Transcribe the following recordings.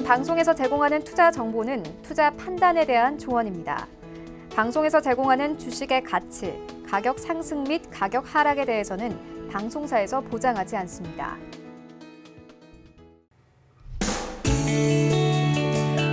방송에서 제공하는 투자 정보는 투자 판단에 대한 조언입니다. 방송에서 제공하는 주식의 가치, 가격 상승 및 가격 하락에 대해서는 방송사에서 보장하지 않습니다.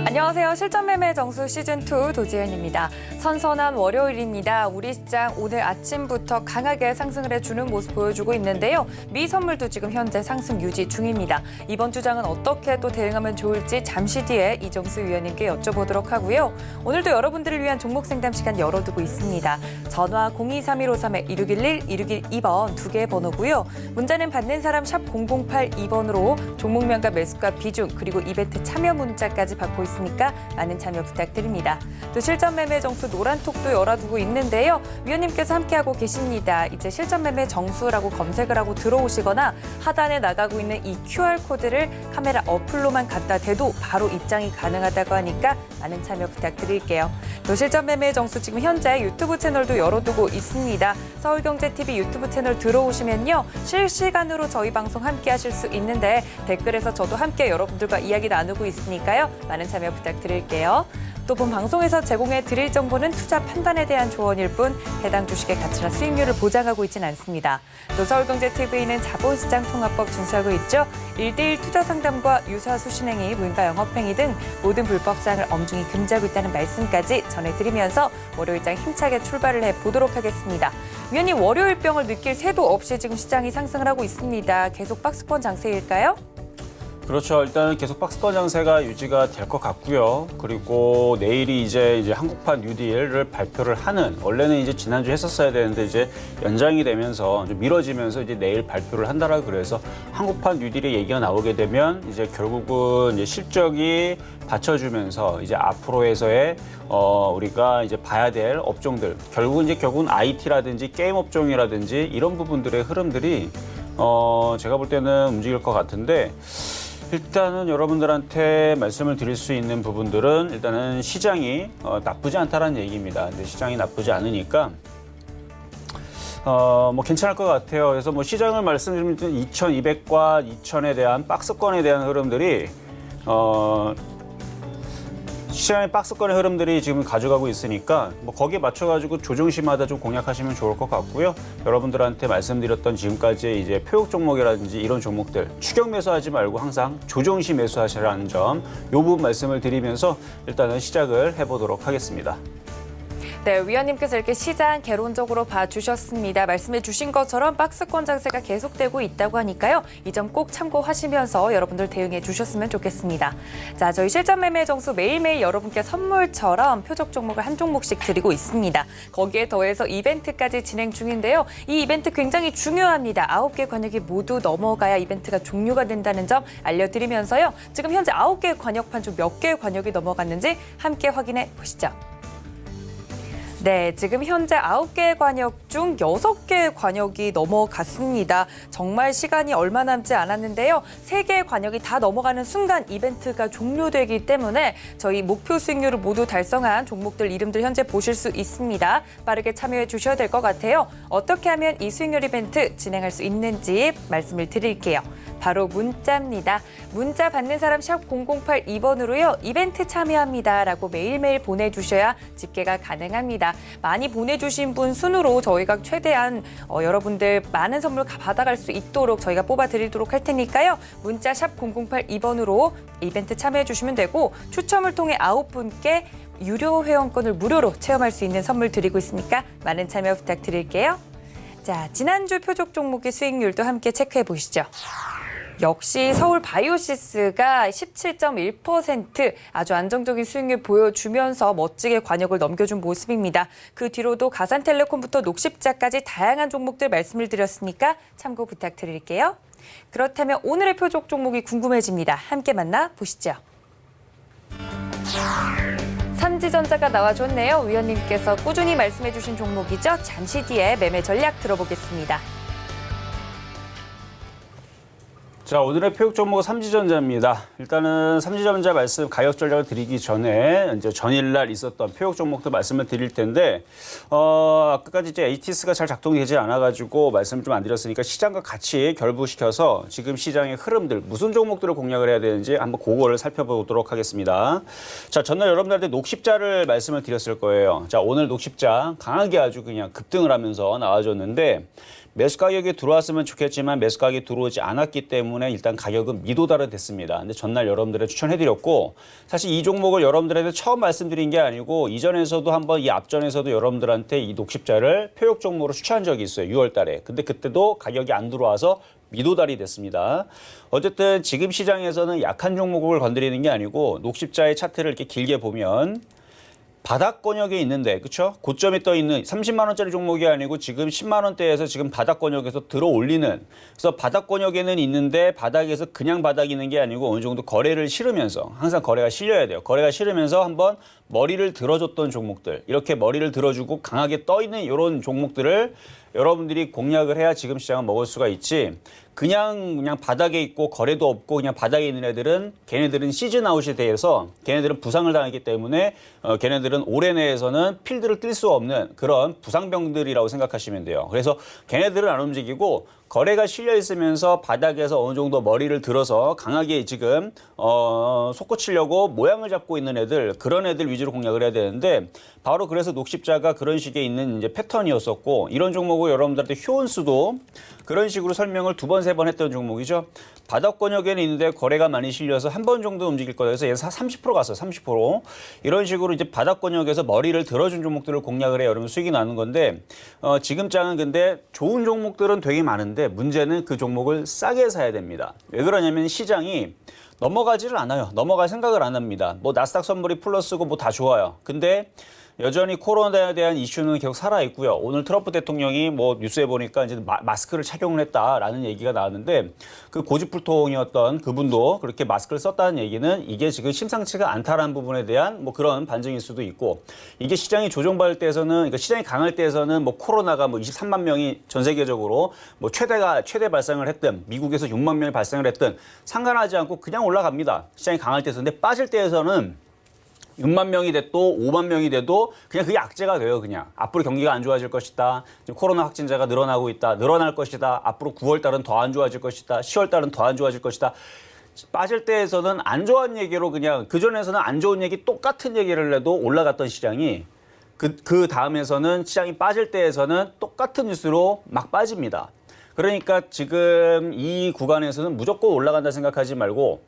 안녕하세요. 실전매매 정수 시즌2 도지은입니다. 선선한 월요일입니다. 우리 시장 오늘 아침부터 강하게 상승을 해주는 모습 보여주고 있는데요. 미 선물도 지금 현재 상승 유지 중입니다. 이번 주장은 어떻게 또 대응하면 좋을지 잠시 뒤에 이정수 위원님께 여쭤보도록 하고요. 오늘도 여러분들을 위한 종목 상담 시간 열어두고 있습니다. 전화 023153-1611, 1612번 두 개의 번호고요. 문자는 받는 사람 샵 0082번으로 종목명과 매수가 비중 그리고 이벤트 참여 문자까지 받고 있습니다. 많은 참여 부탁드립니다. 또 실전 매매 정수 노란톡도 열어두고 있는데요. 위원님께서 함께하고 계십니다. 이제 실전 매매 정수라고 검색을 하고 들어오시거나 하단에 나가고 있는 이 QR코드를 카메라 어플로만 갖다 대도 바로 입장이 가능하다고 하니까 많은 참여 부탁드릴게요. 또 실전 매매 정수 지금 현재 유튜브 채널도 열어두고 있습니다. 서울경제TV 유튜브 채널 들어오시면요. 실시간으로 저희 방송 함께 하실 수 있는데 댓글에서 저도 함께 여러분들과 이야기 나누고 있으니까요. 많은 참여 부탁드릴게요. 또 본 방송에서 제공해 드릴 정보는 투자 판단에 대한 조언일 뿐 해당 주식의 가치나 수익률을 보장하고 있지는 않습니다. 또 서울경제TV는 자본시장 통합법 준수하고 있죠. 1:1 투자 상담과 유사 수신행위, 무인가 영업행위 등 모든 불법사항을 엄중히 금지하고 있다는 말씀까지 전해드리면서 월요일장 힘차게 출발을 해보도록 하겠습니다. 위원님, 월요일병을 느낄 새도 없이 지금 시장이 상승을 하고 있습니다. 계속 박스권 장세일까요? 그렇죠. 일단 계속 박스권 장세가 유지가 될 것 같고요. 그리고 내일이 이제 한국판 뉴딜을 발표를 하는, 원래는 이제 지난주 했었어야 되는데 이제 연장이 되면서 좀 미뤄지면서 이제 내일 발표를 한다라 그래서 한국판 뉴딜의 얘기가 나오게 되면 이제 결국은 이제 실적이 받쳐주면서 이제 앞으로에서의 우리가 이제 봐야 될 업종들, 결국은 IT라든지 게임 업종이라든지 이런 부분들의 흐름들이 제가 볼 때는 움직일 것 같은데. 일단은 여러분들한테 말씀을 드릴 수 있는 부분들은 일단은 시장이 나쁘지 않다라는 얘기입니다. 근데 시장이 나쁘지 않으니까 뭐 괜찮을 것 같아요. 그래서 뭐 시장을 말씀드리면 2200과 2000에 대한 박스권에 대한 흐름들이 시장의 박스권의 흐름들이 지금 가져가고 있으니까 뭐 거기에 맞춰가지고 조정시마다 좀 공략하시면 좋을 것 같고요. 여러분들한테 말씀드렸던 지금까지의 이제 표역 종목이라든지 이런 종목들 추격 매수하지 말고 항상 조정시 매수하시라는 점, 이 부분 말씀을 드리면서 일단은 시작을 해보도록 하겠습니다. 네, 위원님께서 이렇게 시장 개론적으로 봐주셨습니다. 말씀해 주신 것처럼 박스권 장세가 계속되고 있다고 하니까요. 이 점 꼭 참고하시면서 여러분들 대응해 주셨으면 좋겠습니다. 자, 저희 실전 매매 정수 매일매일 여러분께 선물처럼 표적 종목을 한 종목씩 드리고 있습니다. 거기에 더해서 이벤트까지 진행 중인데요. 이 이벤트 굉장히 중요합니다. 9개 관역이 모두 넘어가야 이벤트가 종료가 된다는 점 알려드리면서요. 지금 현재 9개 관역판 중 몇 개의 관역이 넘어갔는지 함께 확인해 보시죠. 네, 지금 현재 9개의 관역 중 6개의 관역이 넘어갔습니다. 정말 시간이 얼마 남지 않았는데요. 3개의 관역이 다 넘어가는 순간 이벤트가 종료되기 때문에 저희 목표 수익률을 모두 달성한 종목들 이름들 현재 보실 수 있습니다. 빠르게 참여해 주셔야 될 것 같아요. 어떻게 하면 이 수익률 이벤트 진행할 수 있는지 말씀을 드릴게요. 바로 문자입니다. 문자 받는 사람 샵 0082번으로요. 이벤트 참여합니다라고 매일매일 보내주셔야 집계가 가능합니다. 많이 보내주신 분 순으로 저희가 최대한 여러분들 많은 선물 받아갈 수 있도록 저희가 뽑아드리도록 할 테니까요. 문자 샵 0082번으로 이벤트 참여해 주시면 되고 추첨을 통해 9분께 유료 회원권을 무료로 체험할 수 있는 선물 드리고 있으니까 많은 참여 부탁드릴게요. 자, 지난주 표적 종목의 수익률도 함께 체크해 보시죠. 역시 서울 바이오시스가 17.1% 아주 안정적인 수익률 보여주면서 멋지게 관역을 넘겨준 모습입니다. 그 뒤로도 가산텔레콤부터 녹십자까지 다양한 종목들 말씀을 드렸으니까 참고 부탁드릴게요. 그렇다면 오늘의 표적 종목이 궁금해집니다. 함께 만나보시죠. 삼지전자가 나와줬네요. 위원님께서 꾸준히 말씀해 주신 종목이죠. 잠시 뒤에 매매 전략 들어보겠습니다. 자, 오늘의 표육 종목은 삼지전자입니다. 일단은 삼지전자 말씀 가격 전략을 드리기 전에 이제 전일날 있었던 표육 종목도 말씀을 드릴 텐데, 아까까지 이제 ATS가 잘 작동되지 않아가지고 말씀 좀 안 드렸으니까 시장과 같이 결부시켜서 지금 시장의 흐름들, 무슨 종목들을 공략을 해야 되는지 한번 그거를 살펴보도록 하겠습니다. 자, 전날 여러분들한테 녹십자를 말씀을 드렸을 거예요. 자, 오늘 녹십자 강하게 아주 그냥 급등을 하면서 나와줬는데, 매수 가격이 들어왔으면 좋겠지만 매수 가격이 들어오지 않았기 때문에 일단 가격은 미도달은 됐습니다. 근데 전날 여러분들에 추천해드렸고, 사실 이 종목을 여러분들한테 처음 말씀드린 게 아니고 이전에서도 한번 이 앞전에서도 여러분들한테 이 녹십자를 표역 종목으로 추천한 적이 있어요. 6월 달에. 근데 그때도 가격이 안 들어와서 미도달이 됐습니다. 어쨌든 지금 시장에서는 약한 종목을 건드리는 게 아니고 녹십자의 차트를 이렇게 길게 보면 바닥 권역에 있는데, 그렇죠? 고점이 떠 있는 30만 원짜리 종목이 아니고 지금 10만 원대에서 지금 바닥 권역에서 들어 올리는, 그래서 바닥 권역에는 있는데 바닥에서 그냥 바닥이 있는 게 아니고 어느 정도 거래를 실으면서, 항상 거래가 실려야 돼요. 거래가 실으면서 한번 머리를 들어줬던 종목들, 이렇게 머리를 들어주고 강하게 떠 있는 이런 종목들을 여러분들이 공략을 해야 지금 시장을 먹을 수가 있지, 그냥 바닥에 있고 거래도 없고 그냥 바닥에 있는 애들은 걔네들은 시즌 아웃에 대해서 걔네들은 부상을 당했기 때문에 걔네들은 올해 내에서는 필드를 뛸 수 없는 그런 부상병들이라고 생각하시면 돼요. 그래서 걔네들은 안 움직이고 거래가 실려 있으면서 바닥에서 어느 정도 머리를 들어서 강하게 지금 솟구치려고 모양을 잡고 있는 애들, 그런 애들 위주로 공략을 해야 되는데, 바로 그래서 녹십자가 그런 식의 있는 이제 패턴이었었고, 이런 종목을 여러분들한테 효은수도 그런 식으로 설명을 2번, 3번 했던 종목이죠. 바닥 권역에는 있는데 거래가 많이 실려서 한 번 정도 움직일 거다. 그래서 얘는 30% 갔어요. 30%. 이런 식으로 이제 바닥 권역에서 머리를 들어준 종목들을 공략을 해야 여러분 수익이 나는 건데, 지금 장은 근데 좋은 종목들은 되게 많은데 문제는 그 종목을 싸게 사야 됩니다. 왜 그러냐면 시장이 넘어가지를 않아요. 넘어갈 생각을 안 합니다. 뭐 나스닥 선물이 플러스고 뭐 다 좋아요. 근데 여전히 코로나에 대한 이슈는 계속 살아있고요. 오늘 트럼프 대통령이 뭐 뉴스에 보니까 이제 마스크를 착용을 했다라는 얘기가 나왔는데, 그 고집불통이었던 그분도 그렇게 마스크를 썼다는 얘기는 이게 지금 심상치가 않다라는 부분에 대한 뭐 그런 반증일 수도 있고, 이게 시장이 조정받을 때에서는, 그러니까 시장이 강할 때에서는 뭐 코로나가 뭐 23만 명이 전 세계적으로 뭐 최대 발생을 했든 미국에서 6만 명이 발생을 했든 상관하지 않고 그냥 올라갑니다. 시장이 강할 때에서. 근데 빠질 때에서는 6만 명이 돼도 5만 명이 돼도 그냥 그게 악재가 돼요. 그냥 앞으로 경기가 안 좋아질 것이다. 지금 코로나 확진자가 늘어나고 있다. 늘어날 것이다. 앞으로 9월 달은 더 안 좋아질 것이다. 10월 달은 더 안 좋아질 것이다. 빠질 때에서는 안 좋은 얘기로 그냥, 그전에서는 안 좋은 얘기 똑같은 얘기를 해도 올라갔던 시장이 그 다음에서는 시장이 빠질 때에서는 똑같은 뉴스로 막 빠집니다. 그러니까 지금 이 구간에서는 무조건 올라간다 생각하지 말고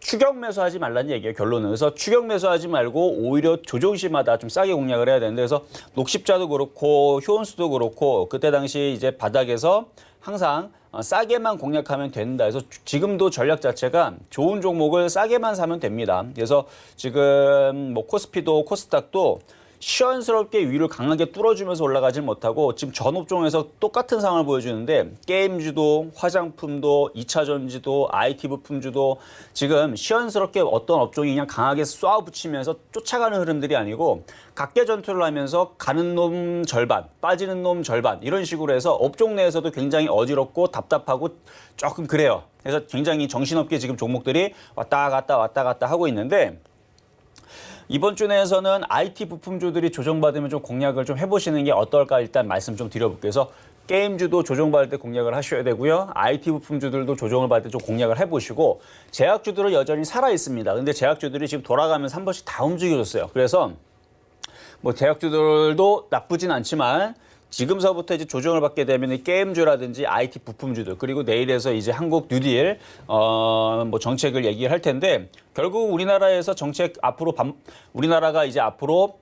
추격 매수하지 말라는 얘기예요, 결론은. 그래서 추격 매수하지 말고 오히려 조정시마다 좀 싸게 공략을 해야 되는데, 그래서 녹십자도 그렇고 효은수도 그렇고 그때 당시 이제 바닥에서 항상 싸게만 공략하면 된다. 그래서 지금도 전략 자체가 좋은 종목을 싸게만 사면 됩니다. 그래서 지금 뭐 코스피도 코스닥도 시원스럽게 위를 강하게 뚫어주면서 올라가질 못하고 지금 전 업종에서 똑같은 상황을 보여주는데, 게임주도 화장품도 2차 전지도 IT 부품주도 지금 시원스럽게 어떤 업종이 그냥 강하게 쏘아붙이면서 쫓아가는 흐름들이 아니고 각계 전투를 하면서 가는 놈 절반, 빠지는 놈 절반, 이런 식으로 해서 업종 내에서도 굉장히 어지럽고 답답하고 조금 그래요. 그래서 굉장히 정신없게 지금 종목들이 왔다 갔다 하고 있는데, 이번 주 내에서는 IT 부품주들이 조정받으면 좀 공략을 좀 해보시는 게 어떨까 일단 말씀 좀 드려볼게요. 그래서 게임주도 조정받을 때 공략을 하셔야 되고요. IT 부품주들도 조정을 받을 때 좀 공략을 해보시고, 제약주들은 여전히 살아있습니다. 근데 제약주들이 지금 돌아가면서 한 번씩 다 움직여졌어요. 그래서 뭐 제약주들도 나쁘진 않지만 지금서부터 이제 조정을 받게 되면 이 게임주라든지 IT 부품주들, 그리고 내일에서 이제 한국 뉴딜 뭐 정책을 얘기할 텐데, 결국 우리나라에서 정책 앞으로 우리나라가 이제 앞으로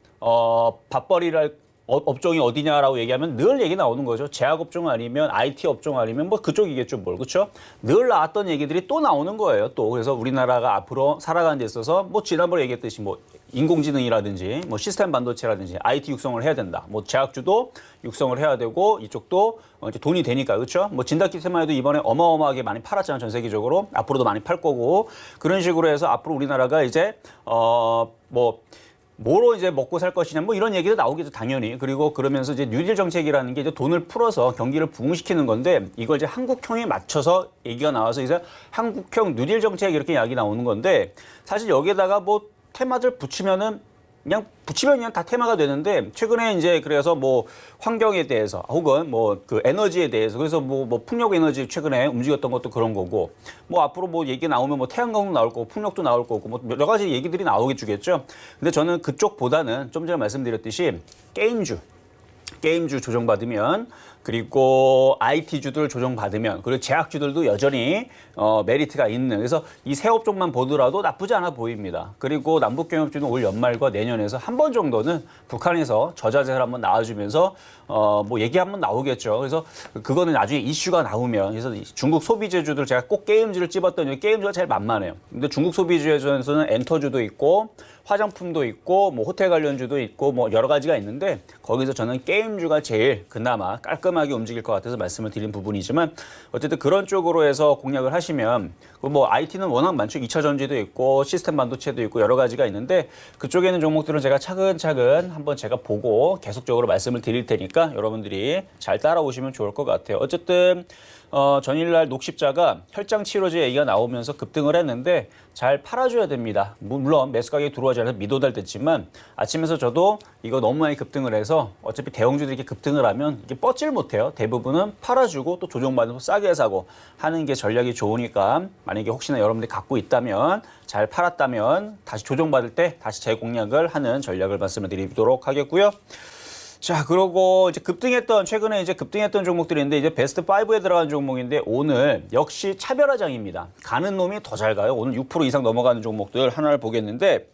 밥벌이를 업종이 어디냐라고 얘기하면 늘 얘기 나오는 거죠. 제약업종 아니면 IT 업종 아니면 뭐 그쪽이겠죠, 뭘. 그렇죠? 늘 나왔던 얘기들이 또 나오는 거예요. 또 그래서 우리나라가 앞으로 살아가는 데 있어서 뭐 지난번에 얘기했듯이 뭐 인공지능이라든지 뭐 시스템 반도체라든지 IT 육성을 해야 된다. 뭐 제약주도 육성을 해야 되고 이쪽도 이제 돈이 되니까. 그렇죠? 뭐 진단키트만 해도 이번에 어마어마하게 많이 팔았잖아요. 전 세계적으로. 앞으로도 많이 팔 거고. 그런 식으로 해서 앞으로 우리나라가 이제 뭐 뭐로 이제 먹고 살 것이냐 뭐 이런 얘기도 나오겠죠 당연히. 그리고 그러면서 이제 뉴딜 정책이라는 게 이제 돈을 풀어서 경기를 부흥시키는 건데 이걸 이제 한국형에 맞춰서 얘기가 나와서 이제 한국형 뉴딜 정책 이렇게 이야기 나오는 건데 사실 여기에다가 뭐 테마들 붙이면은 그냥 붙이면 그냥 다 테마가 되는데 최근에 이제 그래서 뭐 환경에 대해서 혹은 뭐 그 에너지에 대해서 그래서 뭐 풍력 에너지 최근에 움직였던 것도 그런 거고 뭐 앞으로 뭐 얘기 나오면 뭐 태양광도 나올 거고 풍력도 나올 거고 뭐 여러 가지 얘기들이 나오겠죠. 근데 저는 그쪽보다는 좀 전에 말씀드렸듯이 게임주 조정받으면 그리고 IT주들 조정받으면 그리고 제약주들도 여전히 메리트가 있는 그래서 이 세 업종만 보더라도 나쁘지 않아 보입니다. 그리고 남북경협주는 올 연말과 내년에서 한 번 정도는 북한에서 저자재를 한번 나와주면서 뭐 얘기 한번 나오겠죠. 그래서 그거는 나중에 이슈가 나오면 그래서 중국 소비재주들 제가 꼭 게임주를 찝었더니 게임주가 제일 만만해요. 근데 중국 소비재주에서는 엔터주도 있고 화장품도 있고 뭐 호텔 관련주도 있고 뭐 여러 가지가 있는데 거기서 저는 게임주가 제일 그나마 깔끔하게 움직일 것 같아서 말씀을 드린 부분이지만 어쨌든 그런 쪽으로 해서 공략을 하시면 뭐 IT는 워낙 많죠. 2차 전지도 있고 시스템 반도체도 있고 여러 가지가 있는데 그쪽에 있는 종목들은 제가 차근차근 한번 제가 보고 계속적으로 말씀을 드릴 테니까 여러분들이 잘 따라오시면 좋을 것 같아요. 어쨌든 전일날 녹십자가 혈장 치료제 얘기가 나오면서 급등을 했는데 잘 팔아줘야 됩니다. 물론 매수 가격이 들어오지 않아서 미도달 됐지만 아침에서 저도 이거 너무 많이 급등을 해서 어차피 대형주들이 이렇게 급등을 하면 이게 뻗질 못해요. 대부분은 팔아주고 또 조정받으면서 싸게 사고 하는 게 전략이 좋으니까 만약에 혹시나 여러분들이 갖고 있다면 잘 팔았다면 다시 조정받을 때 다시 재공략을 하는 전략을 말씀을 드리도록 하겠고요. 자, 그러고 이제 최근에 이제 급등했던 종목들인데 이제 베스트 5에 들어간 종목인데 오늘 역시 차별화장입니다. 가는 놈이 더 잘 가요. 오늘 6% 이상 넘어가는 종목들 하나를 보겠는데,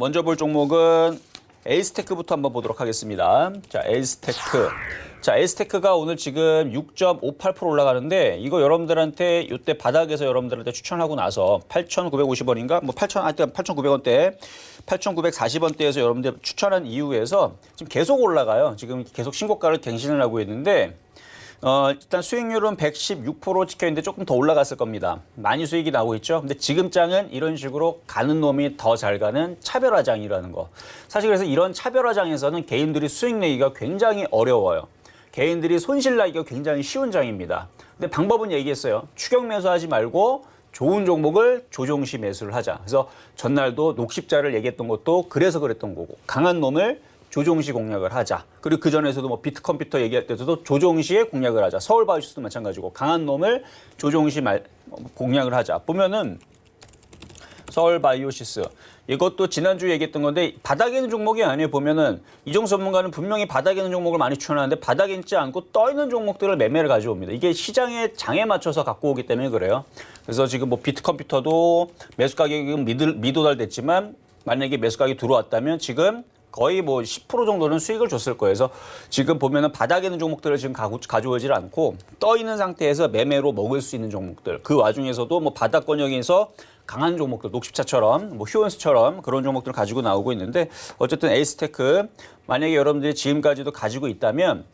먼저 볼 종목은 에이스테크부터 한번 보도록 하겠습니다. 자, 에이스테크. 자, 에이스테크가 오늘 지금 6.58% 올라가는데 이거 여러분들한테 이때 바닥에서 여러분들한테 추천하고 나서 8,950원인가? 뭐 8,900원대, 8,940원대에서 여러분들 추천한 이후에서 지금 계속 올라가요. 지금 계속 신고가를 갱신을 하고 있는데 일단 수익률은 116% 찍혀 있는데 조금 더 올라갔을 겁니다. 많이 수익이 나오고 있죠. 근데 지금 장은 이런 식으로 가는 놈이 더 잘 가는 차별화장이라는 거. 사실 그래서 이런 차별화장에서는 개인들이 수익 내기가 굉장히 어려워요. 개인들이 손실 나기가 굉장히 쉬운 장입니다. 근데 방법은 얘기했어요. 추격 매수하지 말고 좋은 종목을 조정시 매수를 하자. 그래서 전날도 녹십자를 얘기했던 것도 그래서 그랬던 거고 강한 놈을 조정시 공략을 하자. 그리고 그전에서도 뭐 비트컴퓨터 얘기할 때도 조정시에 공략을 하자. 서울바이오시스도 마찬가지고 강한 놈을 조정시 공략을 하자. 보면은 서울바이오시스 이것도 지난주 얘기했던 건데 바닥에 있는 종목이 아니에요. 보면은 이종수 전문가는 분명히 바닥에 있는 종목을 많이 추천하는데 바닥에 있지 않고 떠 있는 종목들을 매매를 가져옵니다. 이게 시장의 장에 맞춰서 갖고 오기 때문에 그래요. 그래서 지금 뭐 비트컴퓨터도 매수 가격이 미도달 됐지만 만약에 매수 가격이 들어왔다면 지금 거의 뭐 10% 정도는 수익을 줬을 거예요. 그래서 지금 보면은 바닥에 있는 종목들을 지금 가져오질 않고 떠 있는 상태에서 매매로 먹을 수 있는 종목들. 그 와중에서도 뭐 바닥권역에서 강한 종목들, 녹십자처럼, 뭐 휴원스처럼 그런 종목들을 가지고 나오고 있는데 어쨌든 에이스테크 만약에 여러분들이 지금까지도 가지고 있다면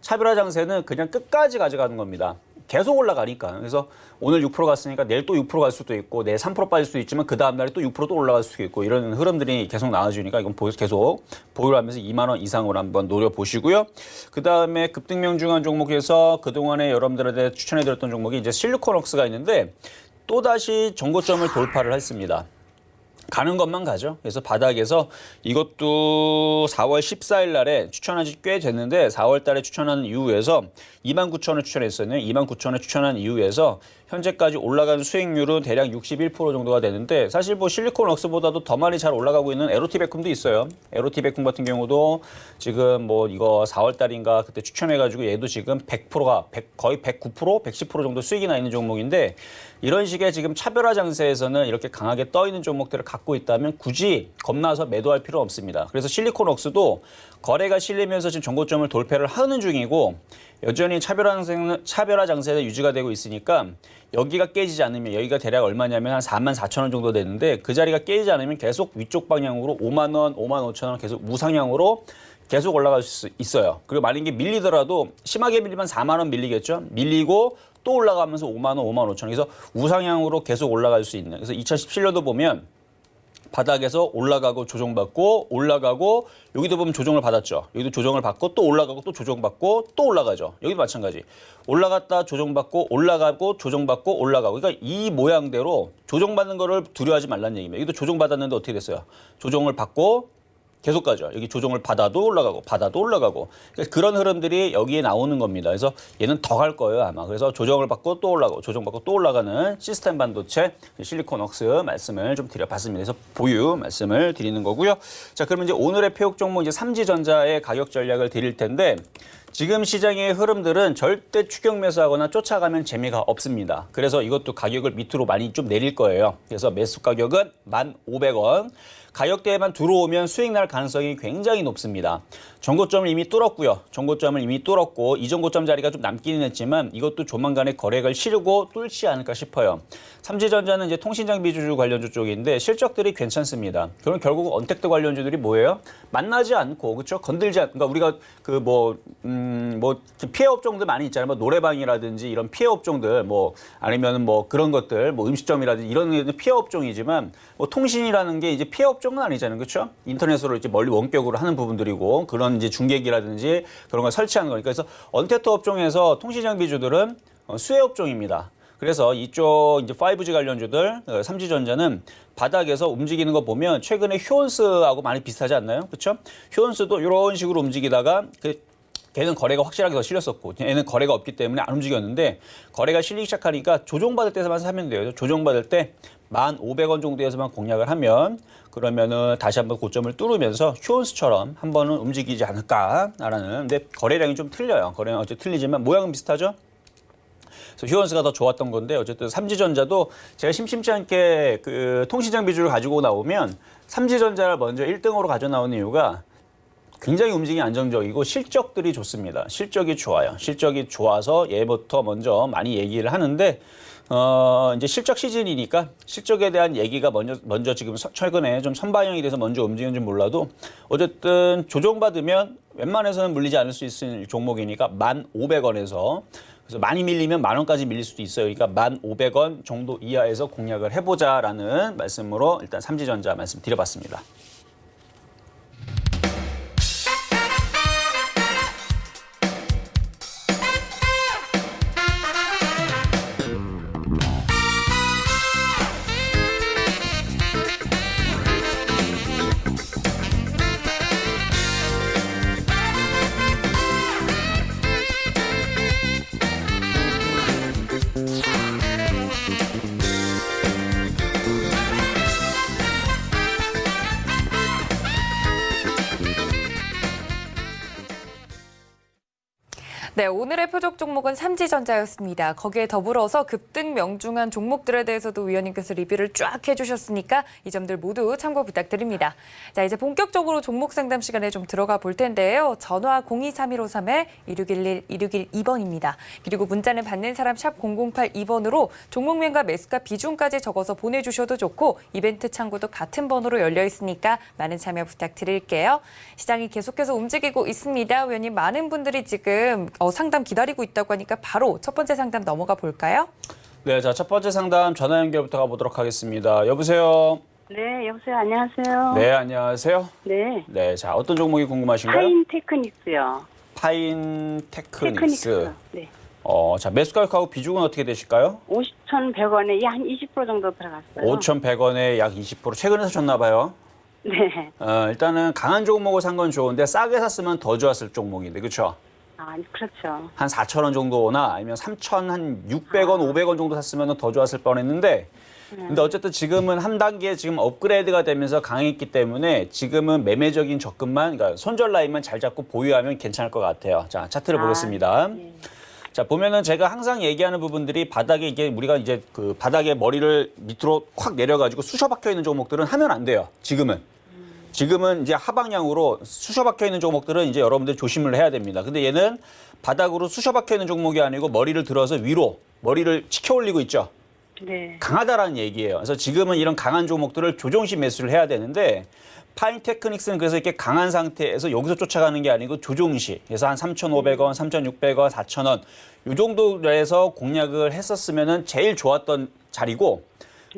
차별화 장세는 그냥 끝까지 가져가는 겁니다. 계속 올라가니까. 그래서 오늘 6% 갔으니까 내일 또 6% 갈 수도 있고 내일 3% 빠질 수도 있지만 그 다음 날에 또 6% 또 올라갈 수도 있고 이런 흐름들이 계속 나와주니까 이건 계속 보유를 하면서 2만 원 이상으로 한번 노려보시고요. 그 다음에 급등 명중한 종목에서 그동안에 여러분들한테 추천해드렸던 종목이 이제 실리콘웍스가 있는데 또다시 정고점을 돌파를 했습니다. 가는 것만 가죠. 그래서 바닥에서 이것도 4월 14일 날에 추천한 지 꽤 됐는데 4월 달에 추천한 이후에서 29,000원 추천했었네요. 29,000원 추천한 이후에서 현재까지 올라간 수익률은 대략 61% 정도가 되는데 사실 뭐 실리콘웍스보다도 더 많이 잘 올라가고 있는 에로티베쿰도 있어요. 에로티베쿰 같은 경우도 지금 뭐 이거 4월 달인가 그때 추천해가지고 얘도 지금 100%가 거의 109%, 110% 정도 수익이 나 있는 종목인데 이런 식의 지금 차별화 장세에서는 이렇게 강하게 떠 있는 종목들을 갖고 있다면 굳이 겁나서 매도할 필요 없습니다. 그래서 실리콘웍스도 거래가 실리면서 지금 정고점을 돌파를 하는 중이고 여전히 차별화 장세가 유지가 되고 있으니까 여기가 깨지지 않으면 여기가 대략 얼마냐면 한 44,000원 정도 되는데 그 자리가 깨지지 않으면 계속 위쪽 방향으로 5만 원, 5만 5천 원 계속 우상향으로 계속 올라갈 수 있어요. 그리고 만약에 밀리더라도 심하게 밀리면 4만 원 밀리겠죠. 밀리고 또 올라가면서 5만 원, 5만 5천 원. 그래서 우상향으로 계속 올라갈 수 있는. 그래서 2017년도 보면 바닥에서 올라가고 조정받고 올라가고 여기도 보면 조정을 받았죠. 여기도 조정을 받고 또 올라가고 또 조정받고 또 올라가죠. 여기도 마찬가지. 올라갔다 조정받고 올라가고 조정받고 올라가고. 그러니까 이 모양대로 조정받는 거를 두려워하지 말라는 얘기입니다. 여기도 조정받았는데 어떻게 됐어요? 조정을 받고 계속 가죠. 여기 조정을 받아도 올라가고 받아도 올라가고. 그러니까 그런 흐름들이 여기에 나오는 겁니다. 그래서 얘는 더 갈 거예요 아마. 그래서 조정을 받고 또 올라가고 조정받고 또 올라가는 시스템 반도체 실리콘웍스 말씀을 좀 드려봤습니다. 그래서 보유 말씀을 드리는 거고요. 자, 그러면 이제 오늘의 표육 종목 이제 삼지전자의 가격 전략을 드릴 텐데 지금 시장의 흐름들은 절대 추격 매수하거나 쫓아가면 재미가 없습니다. 그래서 이것도 가격을 밑으로 많이 좀 내릴 거예요. 그래서 매수 가격은 1,500원. 가격대에만 들어오면 수익 날 가능성이 굉장히 높습니다. 전고점을 이미 뚫었고요. 전고점을 이미 뚫었고 이전 고점 자리가 좀 남기는 했지만 이것도 조만간에 거래가 치르고 뚫지 않을까 싶어요. 삼지전자는 이제 통신장비 주주 관련주 쪽인데 실적들이 괜찮습니다. 그럼 결국 언택트 관련주들이 뭐예요? 만나지 않고 그렇죠? 건들지 않. 그러니까 우리가 그 피해 업종들 많이 있잖아요. 뭐 노래방이라든지 이런 피해 업종들 뭐 아니면 뭐 그런 것들 뭐 음식점이라든지 이런 게 피해 업종이지만 뭐 통신이라는 게 이제 피해 업종은 아니잖아요. 그렇죠? 인터넷으로 이제 멀리 원격으로 하는 부분들이고 그런 이제 중계기라든지 그런 걸 설치하는 거니까 그래서 언택트 업종에서 통신장비주들은 수혜 업종입니다. 그래서 이쪽 이제 5G 관련주들, 삼지전자는 바닥에서 움직이는 거 보면 최근에 휴원스하고 많이 비슷하지 않나요? 그렇죠? 휴원스도 이런 식으로 움직이다가 걔는 거래가 확실하게 더 실렸었고 얘는 거래가 없기 때문에 안 움직였는데 거래가 실리기 시작하니까 조정받을 때만 사면 돼요. 조정받을 때 1,500원 정도에서만 공략을 하면 그러면은 다시 한번 고점을 뚫으면서 휴원스처럼 한 번은 움직이지 않을까라는. 근데 거래량이 좀 틀려요. 거래량 어째 틀리지만 모양은 비슷하죠. 그래서 휴원스가 더 좋았던 건데 어쨌든 삼지전자도 제가 심심치 않게 그 통신장비주를 가지고 나오면 삼지전자를 먼저 1등으로 가져 나오는 이유가 굉장히 움직임이 안정적이고 실적들이 좋습니다. 실적이 좋아요. 실적이 좋아서 얘부터 먼저 많이 얘기를 하는데 이제 실적 시즌이니까 실적에 대한 얘기가 먼저 지금 최근에 좀 선방향이 돼서 먼저 움직이는지 몰라도 어쨌든 조정받으면 웬만해서는 물리지 않을 수 있는 종목이니까 1,500원에서 그래서 많이 밀리면 10,000원까지 밀릴 수도 있어요. 그러니까 1,500원 정도 이하에서 공략을 해보자라는 말씀으로 일단 삼지전자 말씀 드려봤습니다. 네, 오늘의 표적 종목은 삼지전자였습니다. 거기에 더불어서 급등 명중한 종목들에 대해서도 위원님께서 리뷰를 쫙 해주셨으니까 이 점들 모두 참고 부탁드립니다. 자, 이제 본격적으로 종목 상담 시간에 좀 들어가 볼 텐데요. 전화 023153-2611-2612번입니다. 그리고 문자는 받는 사람 샵 0082번으로 종목명과 매수가 비중까지 적어서 보내주셔도 좋고 이벤트 창구도 같은 번호로 열려 있으니까 많은 참여 부탁드릴게요. 시장이 계속해서 움직이고 있습니다. 위원님, 많은 분들이 지금 상담 기다리고 있다고 하니까 바로 첫 번째 상담 넘어가 볼까요? 네, 자, 첫 번째 상담 전화 연결부터 가보도록 하겠습니다. 여보세요? 네, 여보세요. 안녕하세요. 네, 안녕하세요. 네. 네, 자, 어떤 종목이 궁금하신가요? 파인테크닉스요. 파인테크닉스. 네. 자, 매수 가격하고 비중은 어떻게 되실까요? 5,100원에 한 20% 정도 들어갔어요. 5,100원에 약 20%. 최근에 사셨나 봐요. 네. 일단은 강한 종목을 산 건 좋은데 싸게 샀으면 더 좋았을 종목인데, 그렇죠? 아, 그렇죠. 한 4,000원 정도나 아니면 3,600원, 500원 정도 샀으면 더 좋았을 뻔했는데 근데 어쨌든 지금은 한 단계 지금 업그레이드가 되면서 강했기 때문에 지금은 매매적인 접근만, 그러니까 손절 라인만 잘 잡고 보유하면 괜찮을 것 같아요. 자, 차트를 보겠습니다. 예. 자, 보면은 제가 항상 얘기하는 부분들이 바닥에 이게 우리가 이제 그 바닥에 머리를 밑으로 확 내려가지고 쑤셔 박혀 있는 종목들은 하면 안 돼요. 지금은 이제 하방향으로 쑤셔 박혀 있는 종목들은 이제 여러분들이 조심을 해야 됩니다. 근데 얘는 바닥으로 쑤셔 박혀 있는 종목이 아니고 머리를 들어서 위로 머리를 치켜 올리고 있죠. 네. 강하다라는 얘기예요. 그래서 지금은 이런 강한 종목들을 조정시 매수를 해야 되는데 파인테크닉스는 그래서 이렇게 강한 상태에서 여기서 쫓아가는 게 아니고 조정시. 그래서 한 3,500원, 3,600원, 4,000원 이 정도에서 공략을 했었으면은 제일 좋았던 자리고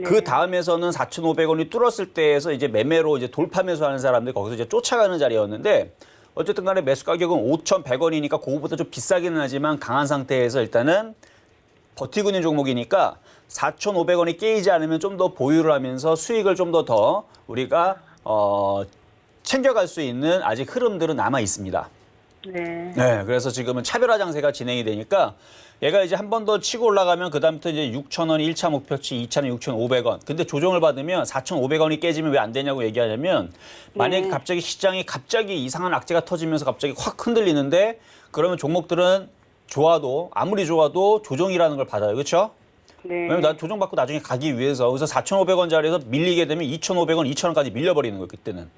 그 다음에서는 4,500원이 뚫었을 때에서 이제 매매로 이제 돌파 매수하는 사람들이 거기서 이제 쫓아가는 자리였는데 어쨌든 간에 매수 가격은 5,100원이니까 그거보다 좀 비싸기는 하지만 강한 상태에서 일단은 버티고 있는 종목이니까 4,500원이 깨이지 않으면 좀 더 보유를 하면서 수익을 좀 더 우리가 챙겨갈 수 있는 아직 흐름들은 남아 있습니다. 네. 네, 그래서 지금은 차별화 장세가 진행이 되니까 얘가 이제 한 번 더 치고 올라가면 그다음부터 이제 6,000원이 1차 목표치, 2차는 6,500원. 근데 조정을 받으면 4,500원이 깨지면 왜 안 되냐고 얘기하냐면 만약에 갑자기 시장이 갑자기 이상한 악재가 터지면서 갑자기 확 흔들리는데 그러면 종목들은 좋아도 아무리 좋아도 조정이라는 걸 받아요. 그렇죠? 네. 왜냐면 나 조정받고 나중에 가기 위해서 그래서 4,500원 자리에서 밀리게 되면 2,500원, 2,000원까지 밀려버리는 거예요. 그때는.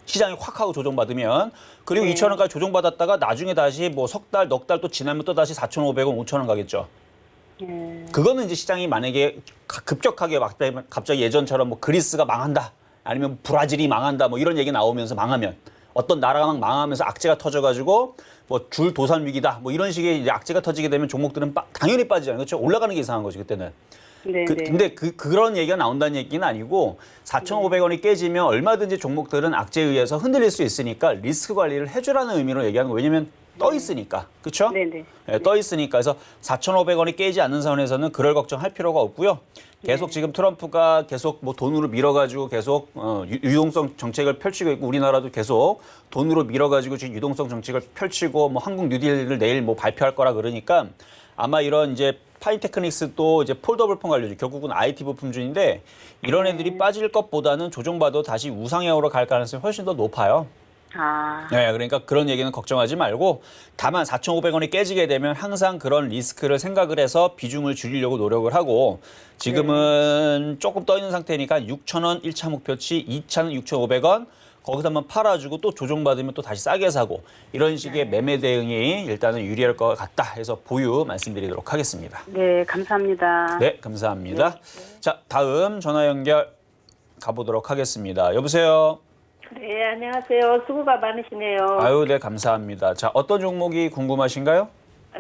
시장이 확 하고 조정받으면 그리고 2,000원까지 조정받았다가 나중에 다시 뭐 석 달, 넉 달 또 지나면 또 다시 4,500원, 5,000원 가겠죠. 그거는 이제 시장이 만약에 급격하게 막 갑자기 예전처럼 뭐 그리스가 망한다 아니면 브라질이 망한다 뭐 이런 얘기 나오면서 망하면 어떤 나라가 막 망하면서 악재가 터져가지고 뭐 줄 도산 위기다 뭐 이런 식의 이제 악재가 터지게 되면 종목들은 당연히 빠지잖아요. 그렇죠? 올라가는 게 이상한 거지 그때는. 네. 근데 그런 얘기가 나온다는 얘기는 아니고 4,500원이 깨지면 얼마든지 종목들은 악재에 의해서 흔들릴 수 있으니까 리스크 관리를 해주라는 의미로 얘기하는 거예요. 왜냐하면 떠 있으니까. 그렇죠? 네네. 네, 떠 있으니까. 그래서 4,500원이 깨지 않는 선에서는 그럴 걱정할 필요가 없고요. 계속 지금 트럼프가 계속 뭐 돈으로 밀어가지고 계속 유동성 정책을 펼치고 있고 우리나라도 계속 돈으로 밀어가지고 지금 유동성 정책을 펼치고 뭐 한국 뉴딜을 내일 뭐 발표할 거라 그러니까 아마 이런 이제 파이테크닉스도 이제 폴더블폰 관련주 결국은 IT 부품주인데 이런 애들이 빠질 것보다는 조정받아 다시 우상향으로 갈 가능성이 훨씬 더 높아요. 네, 그러니까 그런 얘기는 걱정하지 말고 다만 4,500원이 깨지게 되면 항상 그런 리스크를 생각을 해서 비중을 줄이려고 노력을 하고 지금은 조금 떠 있는 상태니까 6,000원 1차 목표치, 2차는 6,500원 거기서 한번 팔아주고 또 조정받으면 또 다시 싸게 사고 이런 식의 매매 대응이 일단은 유리할 것 같다 해서 보유 말씀드리도록 하겠습니다. 네, 감사합니다. 네, 감사합니다. 자, 다음 전화 연결 가보도록 하겠습니다. 여보세요? 네, 안녕하세요. 수고가 많으시네요. 아유, 네, 감사합니다. 자, 어떤 종목이 궁금하신가요?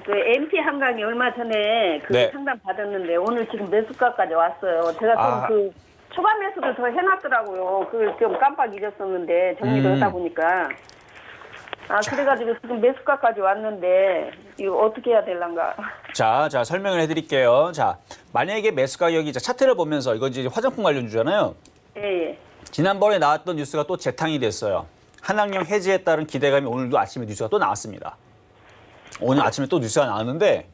그 MP 한강이 얼마 전에 그 네. 상담 받았는데 오늘 지금 매수가까지 왔어요. 제가 좀 그 초반 매수도 더 해놨더라고요. 그걸 좀 깜빡 잊었었는데 정리를 하다 보니까. 그래가지고 지금 매수가까지 왔는데 이거 어떻게 해야 될란가? 자, 설명을 해드릴게요. 자, 만약에 매수 가격이 차트를 보면서 이건 이제 화장품 관련주잖아요. 예. 지난번에 나왔던 뉴스가 또 재탕이 됐어요. 한학령 해지에 따른 기대감이 오늘도 아침에 뉴스가 또 나왔습니다. 오늘 아침에 또 뉴스가 나왔는데,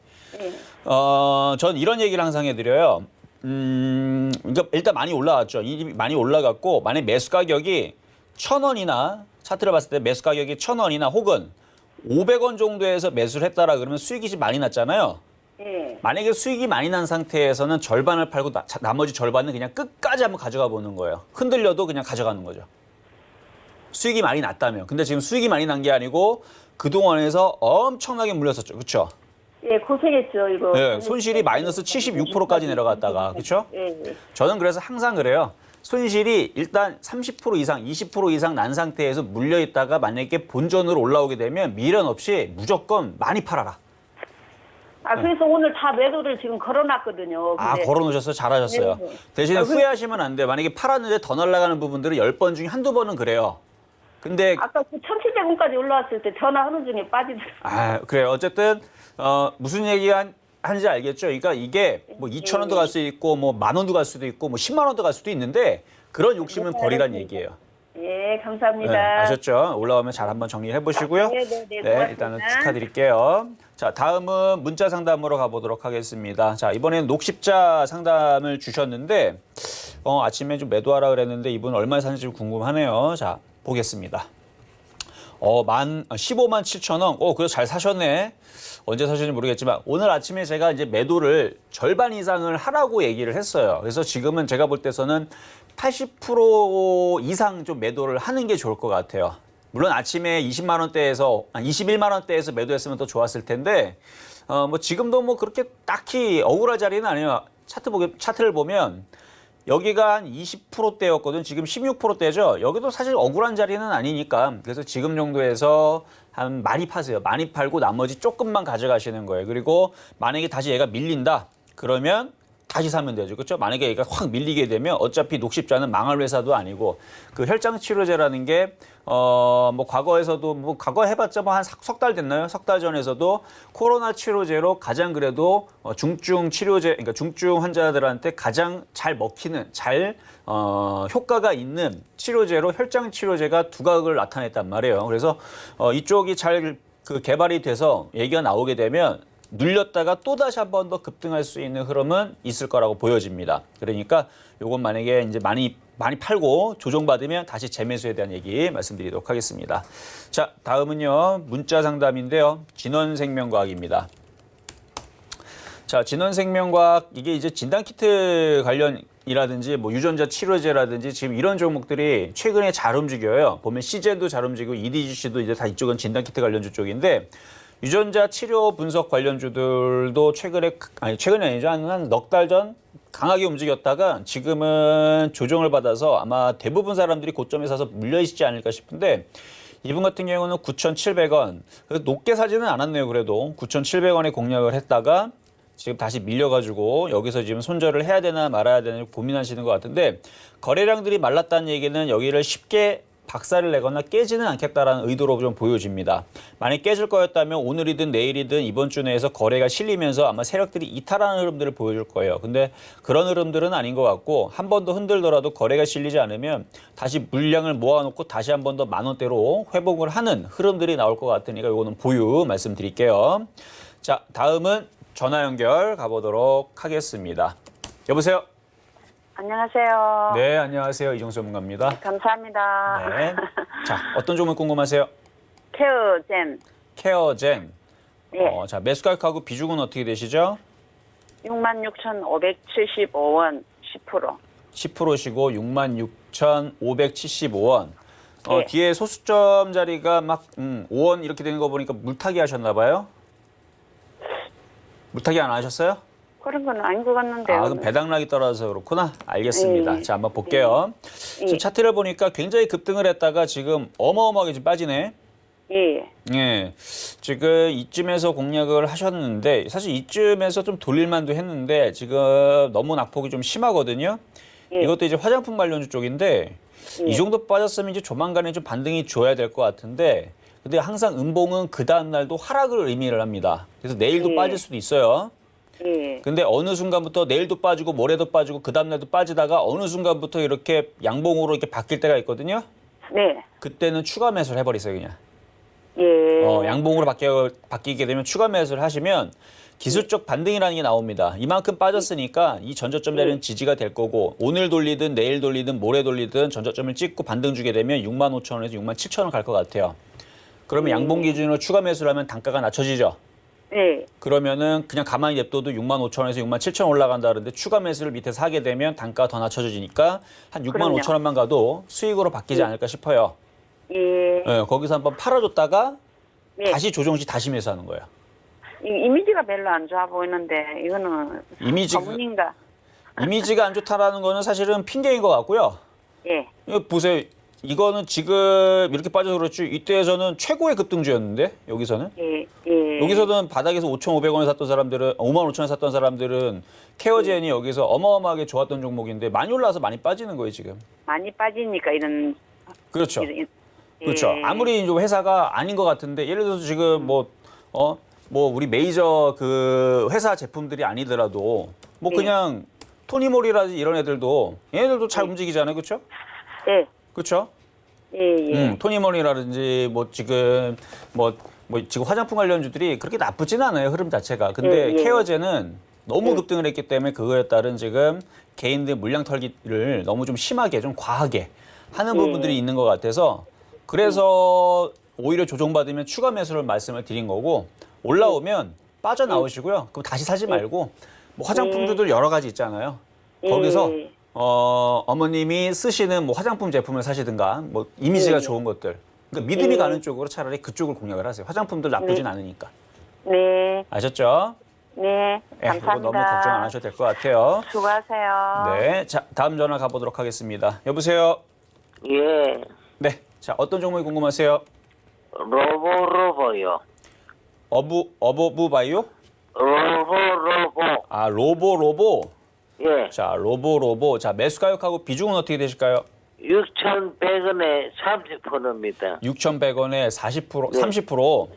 전 이런 얘기를 항상 해드려요. 그러니까 일단 많이 올라왔죠. 많이 올라갔고, 만약 매수 가격이 1,000원이나 차트를 봤을 때 매수 가격이 1,000원이나 혹은 500원 정도에서 매수를 했다라 그러면 수익이 많이 났잖아요. 예. 만약에 수익이 많이 난 상태에서는 절반을 팔고 나머지 절반은 그냥 끝까지 한번 가져가 보는 거예요. 흔들려도 그냥 가져가는 거죠. 수익이 많이 났다면. 근데 지금 수익이 많이 난 게 아니고 그동안에서 엄청나게 물렸었죠. 그렇죠? 예, 고생했죠, 이거. 네, 손실이 마이너스 76%까지 내려갔다가. 그렇죠? 예. 저는 그래서 항상 그래요. 손실이 일단 30% 이상, 20% 이상 난 상태에서 물려 있다가 만약에 본전으로 올라오게 되면 미련 없이 무조건 많이 팔아라. 그래서 오늘 다 매도를 지금 걸어놨거든요. 근데 걸어놓으셨어요? 잘하셨어요. 네. 대신에 후회하시면 안 돼요. 만약에 팔았는데 더 날아가는 부분들은 10번 중에 한두 번은 그래요. 근데 아까 그 1,700원까지 올라왔을 때 전화하는 중에 빠지더라고요. 그래요. 어쨌든 무슨 얘기 하는지 알겠죠? 그러니까 이게 뭐 2,000원도 갈 수 있고 뭐 10,000원도 갈 수도 있고 뭐 10만 원도 갈 수도 있는데 그런 욕심은 버리란 얘기예요. 예, 감사합니다. 네, 아셨죠? 올라오면 잘 한번 정리해 보시고요. 네, 고맙습니다. 일단은 축하드릴게요. 자, 다음은 문자 상담으로 가보도록 하겠습니다. 자, 이번에는 녹십자 상담을 주셨는데 아침에 좀 매도하라 그랬는데 이분 얼마에 사는지 궁금하네요. 자, 보겠습니다. 15만 7천 원. 그래서 잘 사셨네. 언제 사셨는지 모르겠지만 오늘 아침에 제가 이제 매도를 절반 이상을 하라고 얘기를 했어요. 그래서 지금은 제가 볼 때서는 80% 이상 좀 매도를 하는 게 좋을 것 같아요. 물론 아침에 20만 원대에서 21만 원대에서 매도했으면 더 좋았을 텐데 뭐 지금도 뭐 그렇게 딱히 억울할 자리는 아니에요. 차트를 보면 여기가 한 20%대였거든. 지금 16%대죠. 여기도 사실 억울한 자리는 아니니까. 그래서 지금 정도에서 한 많이 파세요. 많이 팔고 나머지 조금만 가져가시는 거예요. 그리고 만약에 다시 얘가 밀린다. 그러면 다시 사면 되죠. 그렇죠? 만약에 얘가 확 밀리게 되면 어차피 녹십자는 망할 회사도 아니고 그 혈장 치료제라는 게 뭐 과거에서도 뭐 과거 해봤자 뭐 한 석 달 됐나요? 석 달 전에서도 코로나 치료제로 가장 그래도 중증 치료제, 그러니까 중증 환자들한테 가장 잘 먹히는 효과가 있는 치료제로 혈장 치료제가 두각을 나타냈단 말이에요. 그래서 이쪽이 잘 그 개발이 돼서 얘기가 나오게 되면 눌렸다가 또 다시 한 번 더 급등할 수 있는 흐름은 있을 거라고 보여집니다. 그러니까 요건 만약에 이제 많이 팔고 조정받으면 다시 재매수에 대한 얘기 말씀드리도록 하겠습니다. 자, 다음은요. 문자 상담인데요. 진원생명과학입니다. 자, 진원생명과학 이게 이제 진단키트 관련이라든지 뭐 유전자 치료제라든지 지금 이런 종목들이 최근에 잘 움직여요. 보면 시젠도 잘 움직이고 EDGC도 이제 다 이쪽은 진단키트 관련주 쪽인데 유전자 치료 분석 관련주들도 최근이 아니죠. 한 넉 달 전 강하게 움직였다가 지금은 조정을 받아서 아마 대부분 사람들이 고점에 사서 물려 있지 않을까 싶은데 이분 같은 경우는 9,700원. 높게 사지는 않았네요. 그래도 9,700원에 공략을 했다가 지금 다시 밀려가지고 여기서 지금 손절을 해야 되나 말아야 되나 고민하시는 것 같은데 거래량들이 말랐다는 얘기는 여기를 쉽게 박살을 내거나 깨지는 않겠다라는 의도로 좀 보여집니다. 만약 깨질 거였다면 오늘이든 내일이든 이번 주 내에서 거래가 실리면서 아마 세력들이 이탈하는 흐름들을 보여줄 거예요. 근데 그런 흐름들은 아닌 것 같고 한 번 더 흔들더라도 거래가 실리지 않으면 다시 물량을 모아놓고 다시 한 번 더 만원대로 회복을 하는 흐름들이 나올 것 같으니까 이거는 보유 말씀드릴게요. 자, 다음은 전화 연결 가보도록 하겠습니다. 여보세요? 안녕하세요. 네, 안녕하세요. 이정수 전문가입니다. 감사합니다. 네. 자, 어떤 종목 궁금하세요? 케어젠. 케어젠. 네. 자, 매수 가격하고 비중은 어떻게 되시죠? 66,575원 10%. 10%시고 66,575원. 네. 뒤에 소수점 자리가 막 5원 이렇게 되는 거 보니까 물타기 하셨나 봐요? 물타기 안 하셨어요? 그런 건 아닌 것 같는데요. 아, 그럼 배당락이 떨어져서 그렇구나. 알겠습니다. 자, 한번 볼게요. 지금 차트를 보니까 굉장히 급등을 했다가 지금 어마어마하게 지금 빠지네. 예. 예. 지금 이쯤에서 공략을 하셨는데 사실 이쯤에서 좀 돌릴만도 했는데 지금 너무 낙폭이 좀 심하거든요. 예. 이것도 이제 화장품 관련주 쪽인데 이 정도 빠졌으면 이제 조만간에 좀 반등이 줘야 될 것 같은데 근데 항상 음봉은 그 다음 날도 하락을 의미를 합니다. 그래서 내일도 예. 빠질 수도 있어요. 예. 근데 어느 순간부터 내일도 빠지고 모레도 빠지고 그 다음날도 빠지다가 어느 순간부터 이렇게 양봉으로 이렇게 바뀔 때가 있거든요. 네. 그때는 추가 매수를 해버리세요, 그냥. 예. 양봉으로 바뀌게 되면 추가 매수를 하시면 기술적 반등이라는 게 나옵니다. 이만큼 빠졌으니까 이 전저점 자리는 지지가 될 거고 오늘 돌리든 내일 돌리든 모레 돌리든 전저점을 찍고 반등 주게 되면 65,000원에서 67,000원 갈 것 같아요. 그러면 양봉 기준으로 추가 매수를 하면 단가가 낮춰지죠. 네. 그러면은 그냥 가만히 냅둬도 65,000원에서 67,000원 올라간다 그러는데 추가 매수를 밑에서 하게 되면 단가가 더 낮춰지니까 한 65,000원만 가도 수익으로 바뀌지 않을까 싶어요. 예. 네, 거기서 한번 팔아줬다가 네. 다시 조정 시 다시 매수하는 거예요. 이미지가 별로 안 좋아 보이는데 이거는 이미지가 안 좋다라는 거는 사실은 핑계인 것 같고요. 예. 이거 보세요. 이거는 지금 이렇게 빠져서 그렇지 이때에서는 최고의 급등주였는데 여기서는 예. 예. 여기서는 바닥에서 5,500원에 샀던 사람들은 55,000원에 샀던 사람들은 케어젠이 여기서 어마어마하게 좋았던 종목인데 많이 올라와서 많이 빠지는 거예요 지금. 많이 빠지니까 이런 그렇죠. 예. 그렇죠. 아무리 이제 회사가 아닌 것 같은데 예를 들어서 지금 뭐 우리 메이저 그 회사 제품들이 아니더라도 뭐 그냥 토니모리라든지 이런 애들도 얘네들도 잘 움직이잖아요, 그렇죠? 예. 그렇죠? 예. 토니모리라든지 뭐 지금 지금 화장품 관련주들이 그렇게 나쁘진 않아요, 흐름 자체가. 근데 예. 케어젠은 너무 급등을 했기 때문에 그거에 따른 지금 개인들 물량 털기를 너무 좀 심하게 좀 과하게 하는 부분들이 있는 것 같아서 그래서 오히려 조정받으면 추가 매수를 말씀을 드린 거고 올라오면 빠져나오시고요. 그럼 다시 사지 말고 뭐 화장품주들 여러 가지 있잖아요. 거기서 어머님이 쓰시는 뭐 화장품 제품을 사시든가 뭐 이미지가 좋은 것들 그러니까 믿음이 가는 쪽으로 차라리 그쪽을 공략을 하세요. 화장품들 나쁘진 않으니까. 네. 아셨죠? 네. 이거 감사합니다. 너무 걱정 안 하셔도 될 것 같아요. 수고하세요. 네, 자 다음 전화 가보도록 하겠습니다. 여보세요. 예, 네, 자 어떤 종목이 궁금하세요? 로보요. 어부바이오? 로보. 아 로보. 예. 자, 로보. 자, 매수 가격하고 비중은 어떻게 되실까요? 6,100원에 30%입니다. 6,100원에 40%, 네. 30%.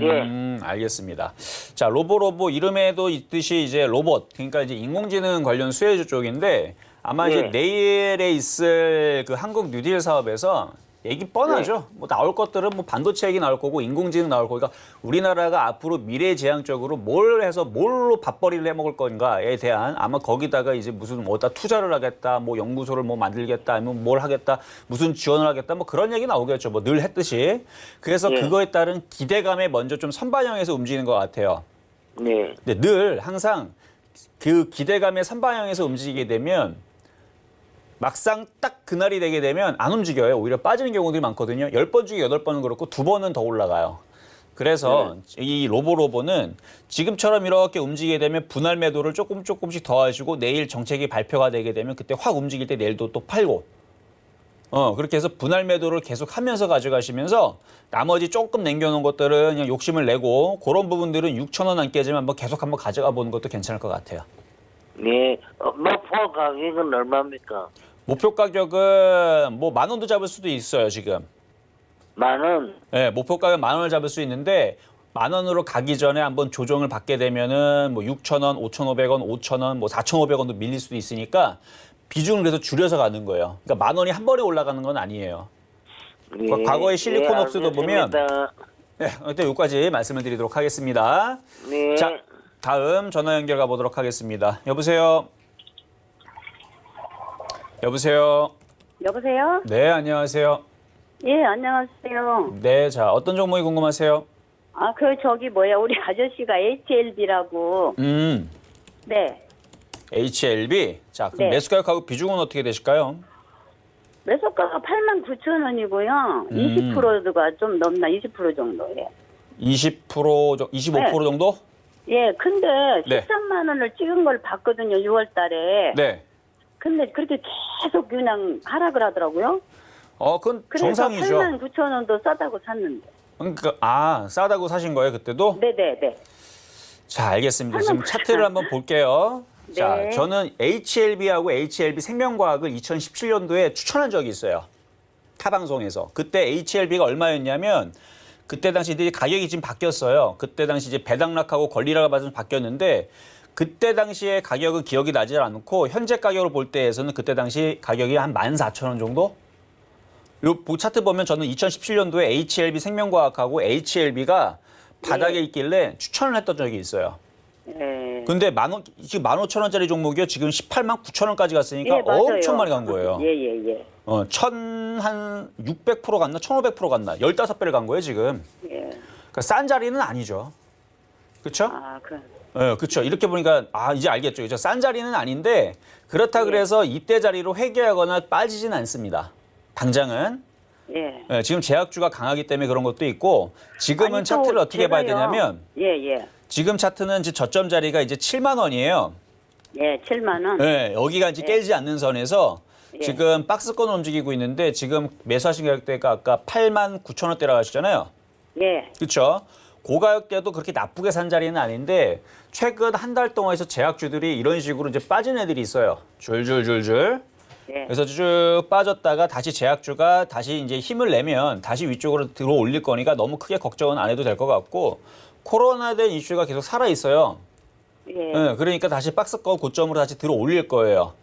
예. 알겠습니다. 자, 로보 이름에도 있듯이 이제 로봇, 그러니까 이제 인공지능 관련 수혜주 쪽인데 아마 이제 예. 내일에 있을 그 한국 뉴딜 사업에서 얘기 뻔하죠. 뭐 나올 것들은 뭐 반도체 얘기 나올 거고 인공지능 나올 거고, 그러니까 우리나라가 앞으로 미래지향적으로 뭘 해서 뭘로 밥벌이를 해 먹을 건가에 대한 아마 거기다가 이제 무슨 뭐다 투자를 하겠다, 뭐 연구소를 뭐 만들겠다, 아니면 뭘 하겠다, 무슨 지원을 하겠다, 뭐 그런 얘기 나오겠죠. 뭐 늘 했듯이. 그래서 예. 그거에 따른 기대감에 먼저 좀 선반영해서 움직이는 것 같아요. 네. 근데 늘 항상 그 기대감에 선반영해서 움직이게 되면 막상 딱 그날이 되게 되면 안 움직여요. 오히려 빠지는 경우들이 많거든요. 10번 중에 8번은 그렇고 2번은 더 올라가요. 그래서 이 로보는 지금처럼 이렇게 움직이게 되면 분할 매도를 조금씩 더 하시고 내일 정책이 발표가 되게 되면 그때 확 움직일 때 내일도 또 팔고 그렇게 해서 분할 매도를 계속 하면서 가져가시면서 나머지 조금 남겨놓은 것들은 그냥 욕심을 내고 그런 부분들은 6,000원 안 깨지만 한번 계속 한번 가져가 보는 것도 괜찮을 것 같아요. 네. 목표 가격은 얼마입니까? 목표 가격은 뭐 10,000원도 잡을 수도 있어요, 지금. 10,000원. 네, 목표 가격 10,000원을 잡을 수 있는데 10,000원으로 가기 전에 한번 조정을 받게 되면은 뭐 6,000원, 5,500원, 5,000원, 뭐 4,500원도 밀릴 수도 있으니까 비중을 그래서 줄여서 가는 거예요. 그러니까 10,000원이 한 번에 올라가는 건 아니에요. 예. 과거의 실리콘업스도 보면 알겠습니다. 네, 일단 여기까지 말씀을 드리도록 하겠습니다. 네. 자, 다음 전화 연결 가보도록 하겠습니다. 여보세요? 여보세요? 여보세요? 네, 안녕하세요. 예, 안녕하세요. 네, 자, 어떤 종목이 궁금하세요? 우리 아저씨가 HLB라고. 네. HLB. 자, 그럼 네. 매수 가격하고 비중은 어떻게 되실까요? 매수가가 89,000원이고요. 20%가 좀 넘나 20% 정도예요. 20%, 25% 정도? 예, 근데 네. 13만 원을 찍은 걸 봤거든요, 6월 달에. 네. 근데 그렇게 계속 그냥 하락을 하더라고요. 그건 그래서 정상이죠. 89,000원도 싸다고 샀는데. 그러니까, 싸다고 사신 거예요, 그때도? 네네네. 자, 알겠습니다. 지금 차트를 한번 볼게요. 자, 네. 저는 HLB하고 HLB 생명과학을 2017년도에 추천한 적이 있어요. 타방송에서. 그때 HLB가 얼마였냐면, 그때 당시 이제 가격이 지금 바뀌었어요. 그때 당시 이제 배당락하고 권리락을 받으면서 바뀌었는데, 그때 당시에 가격은 기억이 나지 않고, 현재 가격을 볼 때에서는 그때 당시 가격이 한 14,000원 정도? 요 차트 보면 저는 2017년도에 HLB 생명과학하고 HLB가 바닥에 있길래 추천을 했던 적이 있어요. 네. 근데 지금 15,000원짜리 종목이요. 지금 18만 9천원까지 갔으니까 예, 맞아요. 엄청 많이 간 거예요. 예. 한 600% 갔나? 1,500% 갔나? 15배를 간 거예요, 지금. 예. 그러니까 싼 자리는 아니죠. 그렇죠? 그렇죠. 이렇게 보니까 이제 알겠죠. 그죠? 싼 자리는 아닌데 그렇다 그래서 이때 자리로 회귀하거나 빠지진 않습니다. 당장은. 예. 지금 제약주가 강하기 때문에 그런 것도 있고 지금은 아니, 또 차트를 어떻게 봐야 제가요. 되냐면 예. 지금 차트는 이제 저점 자리가 이제 7만 원이에요. 예, 7만 원. 네, 여기가 이제 깨지 않는 선에서 예. 지금 박스권을 움직이고 있는데 지금 매수하신 가격대가 아까 8만 9천 원대라고 하셨잖아요. 예. 그렇죠? 고가격대도 그렇게 나쁘게 산 자리는 아닌데 최근 한 달 동안에서 제약주들이 이런 식으로 이제 빠진 애들이 있어요. 줄줄줄줄. 예. 그래서 쭉 빠졌다가 다시 제약주가 다시 이제 힘을 내면 다시 위쪽으로 들어 올릴 거니까 너무 크게 걱정은 안 해도 될 것 같고 코로나 된 이슈가 계속 살아 있어요. 예. 그러니까 다시 박스권 고점으로 다시 들어 올릴 거예요.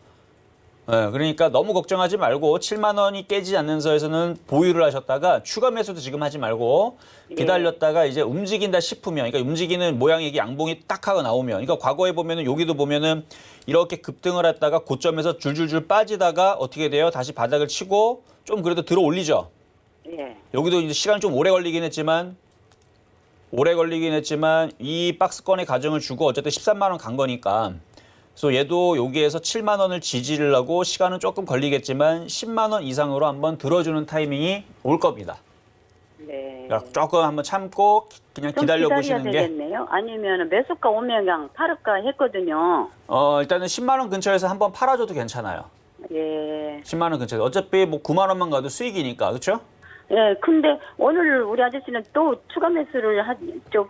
그러니까 너무 걱정하지 말고 7만 원이 깨지지 않는 선에서는 보유를 하셨다가 추가 매수도 지금 하지 말고 기다렸다가 이제 움직인다 싶으면, 그러니까 움직이는 모양이 이게 양봉이 딱 하고 나오면, 그러니까 과거에 보면은 여기도 보면은 이렇게 급등을 했다가 고점에서 줄줄줄 빠지다가 어떻게 돼요? 다시 바닥을 치고 좀 그래도 들어 올리죠. 예. 여기도 이제 시간이 좀 오래 걸리긴 했지만 이 박스권의 가정을 주고 어쨌든 13만 원 간 거니까. 그래서 얘도 여기에서 7만 원을 지지를 하고 시간은 조금 걸리겠지만 10만 원 이상으로 한번 들어주는 타이밍이 올 겁니다. 네. 그러니까 조금 한번 참고 그냥 좀 기다려 기다려야 보시는 게 되겠네요. 아니면 매수가 오면 그냥 팔을까 했거든요. 일단은 10만 원 근처에서 한번 팔아줘도 괜찮아요. 예. 10만 원 근처에서 어차피 뭐 9만 원만 가도 수익이니까 그렇죠? 예, 근데 오늘 우리 아저씨는 또 추가 매수를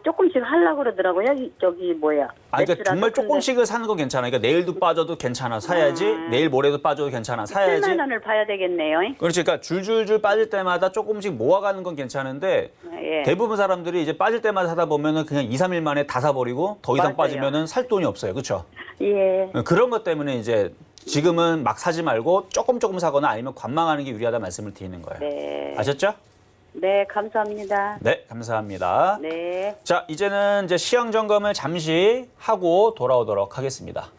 조금씩 하려고 그러더라고요. 저기 뭐야. 아니, 그러니까 매수라도. 정말 근데 조금씩을 사는 거 괜찮아. 그러니까 내일도 빠져도 괜찮아. 사야지. 내일 모레도 빠져도 괜찮아. 사야지. 7만 원을 봐야 되겠네요. 그렇지. 그러니까 줄줄줄 빠질 때마다 조금씩 모아가는 건 괜찮은데 예. 대부분 사람들이 이제 빠질 때마다 사다 보면은 그냥 2, 3일 만에 다 사버리고 더 이상 맞아요. 빠지면은 살 돈이 없어요. 그렇죠? 예. 그런 것 때문에 이제 지금은 막 사지 말고 조금 사거나 아니면 관망하는 게 유리하다 말씀을 드리는 거예요. 네. 아셨죠? 네, 감사합니다. 네, 감사합니다. 네. 자, 이제는 이제 시황 점검을 잠시 하고 돌아오도록 하겠습니다.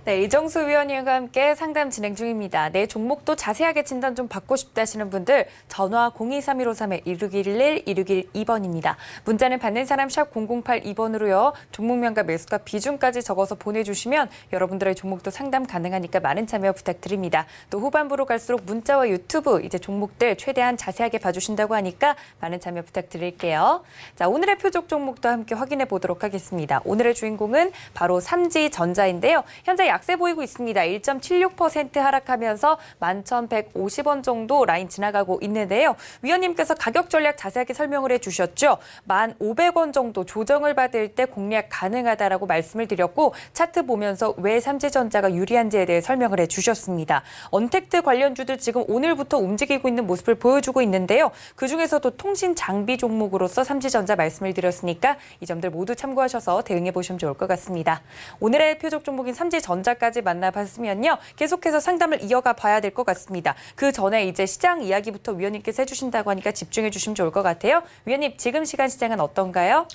네, 이정수 위원님과 함께 상담 진행 중입니다. 내 종목도 자세하게 진단 좀 받고 싶다 하시는 분들 전화 023153-1611-1612번입니다. 문자는 받는 사람 샵 0082번으로요. 종목명과 매수가 비중까지 적어서 보내주시면 여러분들의 종목도 상담 가능하니까 많은 참여 부탁드립니다. 또 후반부로 갈수록 문자와 유튜브 이제 종목들 최대한 자세하게 봐주신다고 하니까 많은 참여 부탁드릴게요. 자, 오늘의 표적 종목도 함께 확인해 보도록 하겠습니다. 오늘의 주인공은 바로 삼지전자인데요. 현재 약세 보이고 있습니다. 1.76% 하락하면서 11,150원 정도 라인 지나가고 있는데요. 위원님께서 가격 전략 자세하게 설명을 해주셨죠. 1,500원 정도 조정을 받을 때 공략 가능하다라고 말씀을 드렸고 차트 보면서 왜 삼지전자가 유리한지에 대해 설명을 해주셨습니다. 언택트 관련주들 지금 오늘부터 움직이고 있는 모습을 보여주고 있는데요. 그중에서도 통신 장비 종목으로서 삼지전자 말씀을 드렸으니까 이 점들 모두 참고하셔서 대응해 보시면 좋을 것 같습니다. 오늘의 표적 종목인 삼지전자까지 만나봤으면요. 계속해서 상담을 이어가 봐야 될 것 같습니다. 그 전에 이제 시장 이야기부터 위원님께서 해주신다고 하니까 집중해 주시면 좋을 것 같아요. 위원님, 지금 시간 시장은 어떤가요?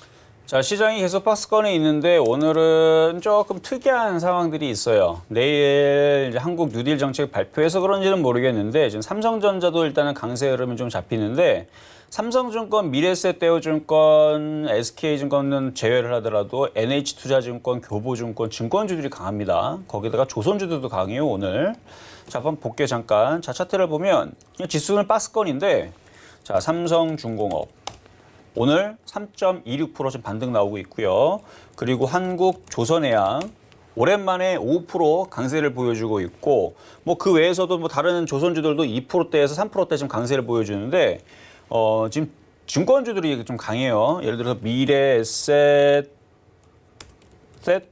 자, 시장이 계속 박스권에 있는데 오늘은 조금 특이한 상황들이 있어요. 내일 이제 한국 뉴딜 정책 발표해서 그런지는 모르겠는데 지금 삼성전자도 일단은 강세 흐름이 좀 잡히는데 삼성증권, 미래에셋대우증권, SK증권은 제외를 하더라도 NH투자증권, 교보증권, 증권주들이 강합니다. 거기다가 조선주들도 강해요, 오늘. 자, 한번 볼게요, 잠깐. 자, 차트를 보면 지수는 박스권인데 자, 삼성중공업. 오늘 3.26% 좀 반등 나오고 있고요. 그리고 한국 조선해양. 오랜만에 5% 강세를 보여주고 있고 뭐 그 외에서도 뭐 다른 조선주들도 2%대에서 3%대 좀 강세를 보여주는데 지금 증권주들이 좀 강해요. 예를 들어서 미래에셋,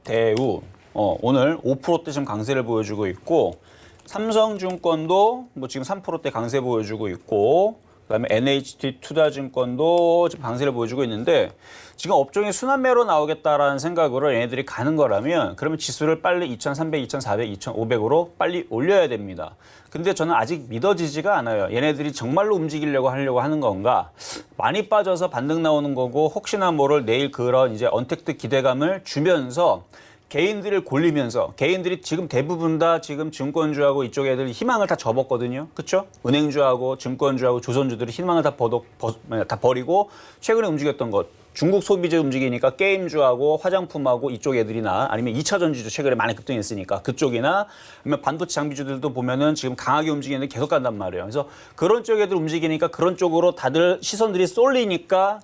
대우 오늘 5%대 좀 강세를 보여주고 있고 삼성증권도 뭐 지금 3%대 강세 보여주고 있고 그다음에 NH투자증권도 지금 강세를 보여주고 있는데 지금 업종이 순환매로 나오겠다라는 생각으로 얘네들이 가는 거라면 그러면 지수를 빨리 2,300, 2,400, 2,500으로 빨리 올려야 됩니다. 근데 저는 아직 믿어지지가 않아요. 얘네들이 정말로 움직이려고 하려고 하는 건가? 많이 빠져서 반등 나오는 거고 혹시나 모를 내일 그런 이제 언택트 기대감을 주면서 개인들을 골리면서 개인들이 지금 대부분 다 지금 증권주하고 이쪽 애들 희망을 다 접었거든요. 그렇죠? 은행주하고 증권주하고 조선주들이 희망을 다 버리고 최근에 움직였던 것. 중국 소비재 움직이니까 게임주하고 화장품하고 이쪽 애들이나 아니면 2차 전지도 최근에 많이 급등했으니까 그쪽이나 아니면 반도체 장비주들도 보면은 지금 강하게 움직이는데 계속 간단 말이에요. 그래서 그런 쪽 애들 움직이니까 그런 쪽으로 다들 시선들이 쏠리니까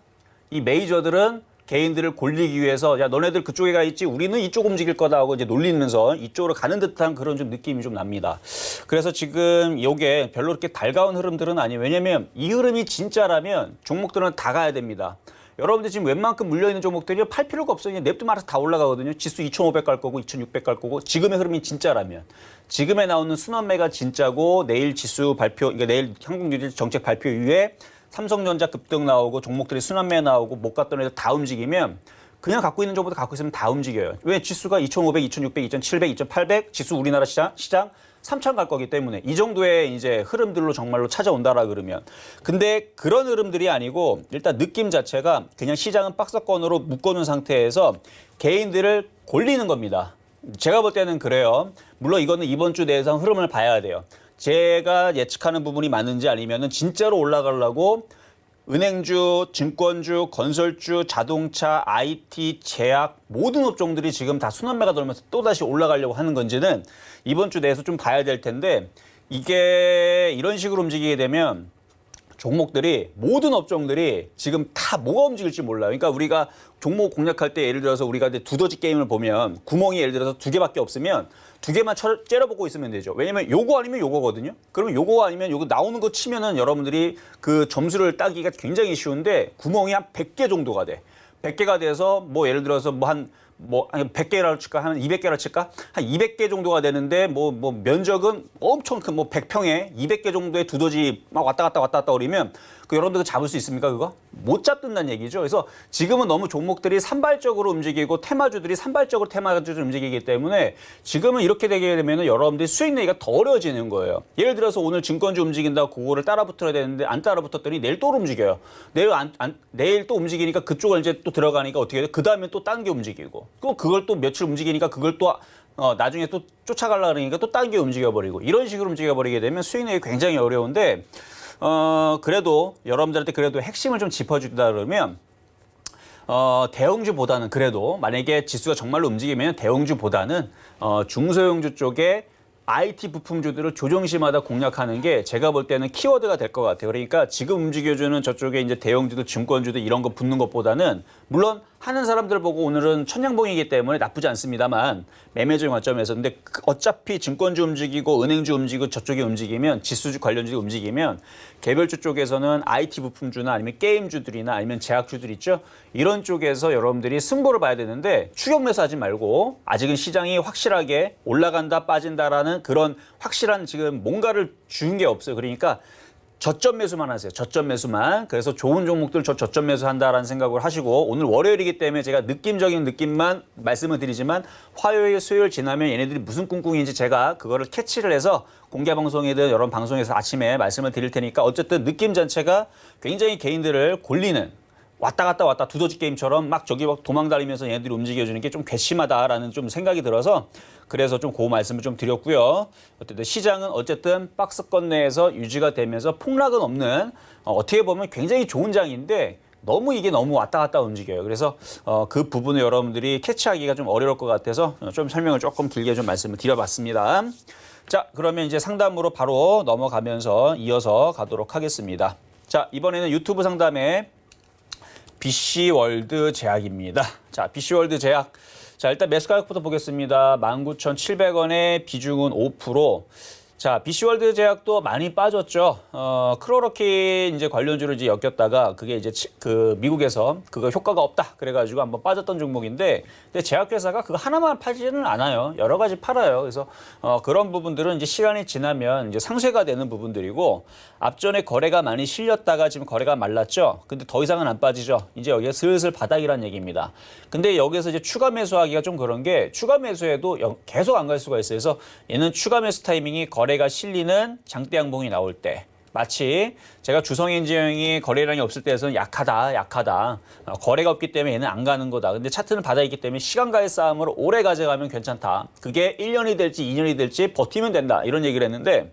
이 메이저들은 개인들을 골리기 위해서 야 너네들 그쪽에 가 있지 우리는 이쪽 움직일 거다 하고 이제 놀리면서 이쪽으로 가는 듯한 그런 좀 느낌이 좀 납니다. 그래서 지금 이게 별로 그렇게 달가운 흐름들은 아니에요. 왜냐하면 이 흐름이 진짜라면 종목들은 다 가야 됩니다. 여러분들 지금 웬만큼 물려있는 종목들이 팔 필요가 없어요. 그냥 냅두면 알아서 다 올라가거든요. 지수 2,500 갈 거고 2,600 갈 거고 지금의 흐름이 진짜라면 지금에 나오는 순환매가 진짜고 내일 지수 발표 그러니까 내일 한국 뉴딜 정책 발표 이후에 삼성전자 급등 나오고 종목들이 순환매 나오고 못 갔던 애들 다 움직이면 그냥 갖고 있는 종목들 갖고 있으면 다 움직여요. 왜? 지수가 2,500, 2,600, 2,700, 2,800 지수 우리나라 시장 3,000 갈 거기 때문에 이 정도의 이제 흐름들로 정말로 찾아온다라 그러면 근데 그런 흐름들이 아니고 일단 느낌 자체가 그냥 시장은 박스권으로 묶어놓은 상태에서 개인들을 골리는 겁니다. 제가 볼 때는 그래요. 물론 이거는 이번 주 내에서 흐름을 봐야 돼요. 제가 예측하는 부분이 맞는지 아니면은 진짜로 올라가려고 은행주, 증권주, 건설주, 자동차, IT, 제약 모든 업종들이 지금 다 순환매가 돌면서 또다시 올라가려고 하는 건지는 이번 주 내에서 좀 봐야 될 텐데 이게 이런 식으로 움직이게 되면 종목들이 모든 업종들이 지금 다 뭐가 움직일지 몰라요. 그러니까 우리가 종목 공략할 때 예를 들어서 우리가 두더지 게임을 보면 구멍이 예를 들어서 2개밖에 없으면 2개만 째려보고 있으면 되죠. 왜냐면 요거 아니면 요거거든요. 그러면 요거 아니면 요거 나오는 거 치면은 여러분들이 그 점수를 따기가 굉장히 쉬운데 구멍이 한 100개 정도가 돼. 100개가 돼서 뭐 예를 들어서 한 100개라고 칠까? 한 200개라고 칠까? 한 200개 정도가 되는데 뭐 면적은 엄청 큰 뭐 100평에 200개 정도의 두더지 막 왔다 갔다 거리면 그 여러분들 잡을 수 있습니까, 그거? 못 잡는다는 얘기죠. 그래서 지금은 너무 종목들이 산발적으로 움직이고 테마주들이 산발적으로 테마주들 움직이기 때문에 지금은 이렇게 되게 되면 여러분들이 수익 내기가 더 어려워지는 거예요. 예를 들어서 오늘 증권주 움직인다고 그거를 따라 붙어야 되는데 안 따라 붙었더니 내일 또 움직여요. 내일 또 움직이니까 그쪽을 이제 또 들어가니까 어떻게 돼요? 그 다음에 또 딴 게 움직이고 또 그걸 또 며칠 움직이니까 그걸 또 나중에 또 쫓아가려고 그러니까 또 딴 게 움직여버리고 이런 식으로 움직여버리게 되면 수익 내기 굉장히 어려운데 그래도 여러분들한테 그래도 핵심을 좀 짚어준다 그러면 대형주보다는 그래도 만약에 지수가 정말로 움직이면 대형주보다는 중소형주 쪽에 IT 부품주들을 조정시마다 공략하는 게 제가 볼 때는 키워드가 될 것 같아요. 그러니까 지금 움직여주는 저쪽에 이제 대형주들, 증권주들 이런 거 붙는 것보다는 물론 하는 사람들 보고 오늘은 천냥봉이기 때문에 나쁘지 않습니다만 매매적인 관점에서 근데 어차피 증권주 움직이고 은행주 움직이고 저쪽이 움직이면 지수주 관련주가 움직이면 개별주 쪽에서는 IT 부품주나 아니면 게임주들이나 아니면 제약주들 있죠. 이런 쪽에서 여러분들이 승부를 봐야 되는데 추격 매수하지 말고 아직은 시장이 확실하게 올라간다 빠진다라는 그런 확실한 지금 뭔가를 준 게 없어요. 그러니까 저점 매수만 하세요. 저점 매수만. 그래서 좋은 종목들 저점 매수한다라는 생각을 하시고 오늘 월요일이기 때문에 제가 느낌적인 느낌만 말씀을 드리지만 화요일, 수요일 지나면 얘네들이 무슨 꿍꿍인지 제가 그거를 캐치를 해서 공개 방송이든 여러 방송에서 아침에 말씀을 드릴 테니까 어쨌든 느낌 자체가 굉장히 개인들을 골리는 왔다 갔다 두더지 게임처럼 막 저기 막 도망다니면서 얘네들이 움직여주는 게 좀 괘씸하다라는 좀 생각이 들어서 그래서 좀 그 말씀을 좀 드렸고요. 어쨌든 시장은 어쨌든 박스권 내에서 유지가 되면서 폭락은 없는 어떻게 보면 굉장히 좋은 장인데 이게 너무 왔다 갔다 움직여요. 그래서 그 부분을 여러분들이 캐치하기가 좀 어려울 것 같아서 좀 설명을 조금 길게 좀 말씀을 드려봤습니다. 자, 그러면 이제 상담으로 바로 넘어가면서 이어서 가도록 하겠습니다. 자, 이번에는 유튜브 상담에 BC월드 제약입니다. 자, BC월드 제약. 자, 일단 매수 가격부터 보겠습니다. 19,700원에 비중은 5%. 자, BC월드 제약도 많이 빠졌죠. 클로로킨 이제 관련주를 이제 엮였다가 그게 이제 그 미국에서 그거 효과가 없다. 그래가지고 한번 빠졌던 종목인데, 근데 제약회사가 그거 하나만 팔지는 않아요. 여러 가지 팔아요. 그래서 그런 부분들은 이제 시간이 지나면 이제 상쇄가 되는 부분들이고, 앞전에 거래가 많이 실렸다가 지금 거래가 말랐죠. 근데 더 이상은 안 빠지죠. 이제 여기가 슬슬 바닥이란 얘기입니다. 근데 여기서 이제 추가 매수하기가 좀 그런 게 추가 매수해도 계속 안 갈 수가 있어요. 그래서 얘는 추가 매수 타이밍이 거래가 실리는 장대 양봉이 나올 때 마치 제가 주성엔지형이 거래량이 없을 때에서는 약하다. 거래가 없기 때문에 얘는 안 가는 거다. 근데 차트는 바닥이기 때문에 시간과의 싸움으로 오래 가져가면 괜찮다. 그게 1년이 될지 2년이 될지 버티면 된다. 이런 얘기를 했는데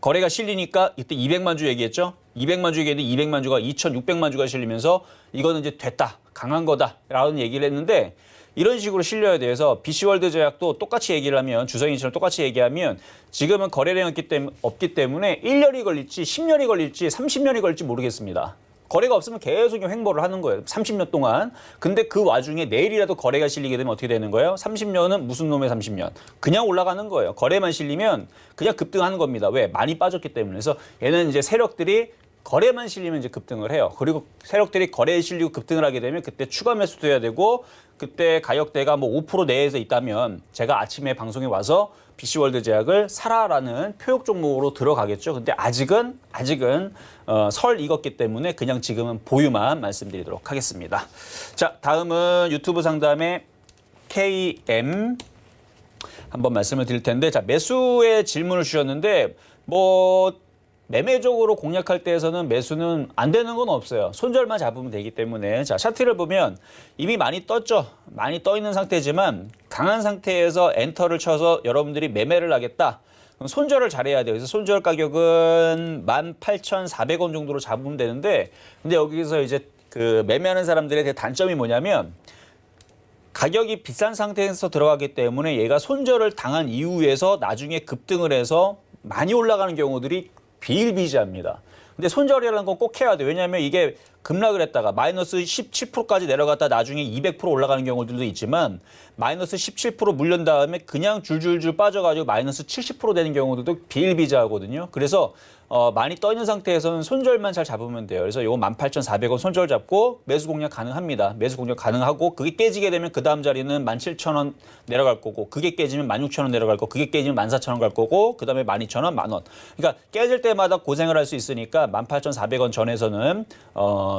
거래가 실리니까 이때 200만 주 얘기했죠. 200만 주 얘기했는데 200만 주가 2,600만 주가 실리면서 이거는 이제 됐다. 강한 거다. 라는 얘기를 했는데 이런 식으로 실려야 돼서 BC월드 제약도 똑같이 얘기를 하면 주성인처럼 똑같이 얘기하면 지금은 거래량이 없기 때문에 1년이 걸릴지 10년이 걸릴지 30년이 걸릴지 모르겠습니다. 거래가 없으면 계속 횡보를 하는 거예요. 30년 동안. 근데 그 와중에 내일이라도 거래가 실리게 되면 어떻게 되는 거예요? 30년은 무슨 놈의 30년? 그냥 올라가는 거예요. 거래만 실리면 그냥 급등하는 겁니다. 왜? 많이 빠졌기 때문에. 그래서 얘는 이제 세력들이 거래만 실리면 이제 급등을 해요. 그리고 세력들이 거래에 실리고 급등을 하게 되면 그때 추가 매수도 해야 되고 그때 가격대가 뭐 5% 내에서 있다면 제가 아침에 방송에 와서 BC월드 제약을 사라라는 표역 종목으로 들어가겠죠. 근데 아직은 설 익었기 때문에 그냥 지금은 보유만 말씀드리도록 하겠습니다. 자, 다음은 유튜브 상담의 KM 한번 말씀을 드릴 텐데 자, 매수의 질문을 주셨는데 매매적으로 공략할 때에서는 매수는 안 되는 건 없어요. 손절만 잡으면 되기 때문에. 자, 차트를 보면 이미 많이 떴죠. 많이 떠 있는 상태지만 강한 상태에서 엔터를 쳐서 여러분들이 매매를 하겠다. 그럼 손절을 잘해야 돼요. 그래서 손절 가격은 18,400원 정도로 잡으면 되는데 근데 여기서 이제 그 매매하는 사람들의 단점이 뭐냐면 가격이 비싼 상태에서 들어가기 때문에 얘가 손절을 당한 이후에서 나중에 급등을 해서 많이 올라가는 경우들이 비일비재합니다. 근데 손절이라는 건 꼭 해야 돼. 왜냐하면 이게 급락을 했다가 마이너스 17%까지 내려갔다 나중에 200% 올라가는 경우들도 있지만 마이너스 17% 물린 다음에 그냥 줄줄줄 빠져가지고 마이너스 70% 되는 경우들도 비일비재하거든요. 그래서 많이 떠 있는 상태에서는 손절만 잘 잡으면 돼요. 그래서 이거 18,400원 손절 잡고 매수 공략 가능합니다. 매수 공략 가능하고 그게 깨지게 되면 그 다음 자리는 17,000원 내려갈 거고 그게 깨지면 16,000원 내려갈 거고 그게 깨지면 14,000원 갈 거고 그 다음에 12,000원, 10,000원. 그러니까 깨질 때마다 고생을 할 수 있으니까 18,400원 전에서는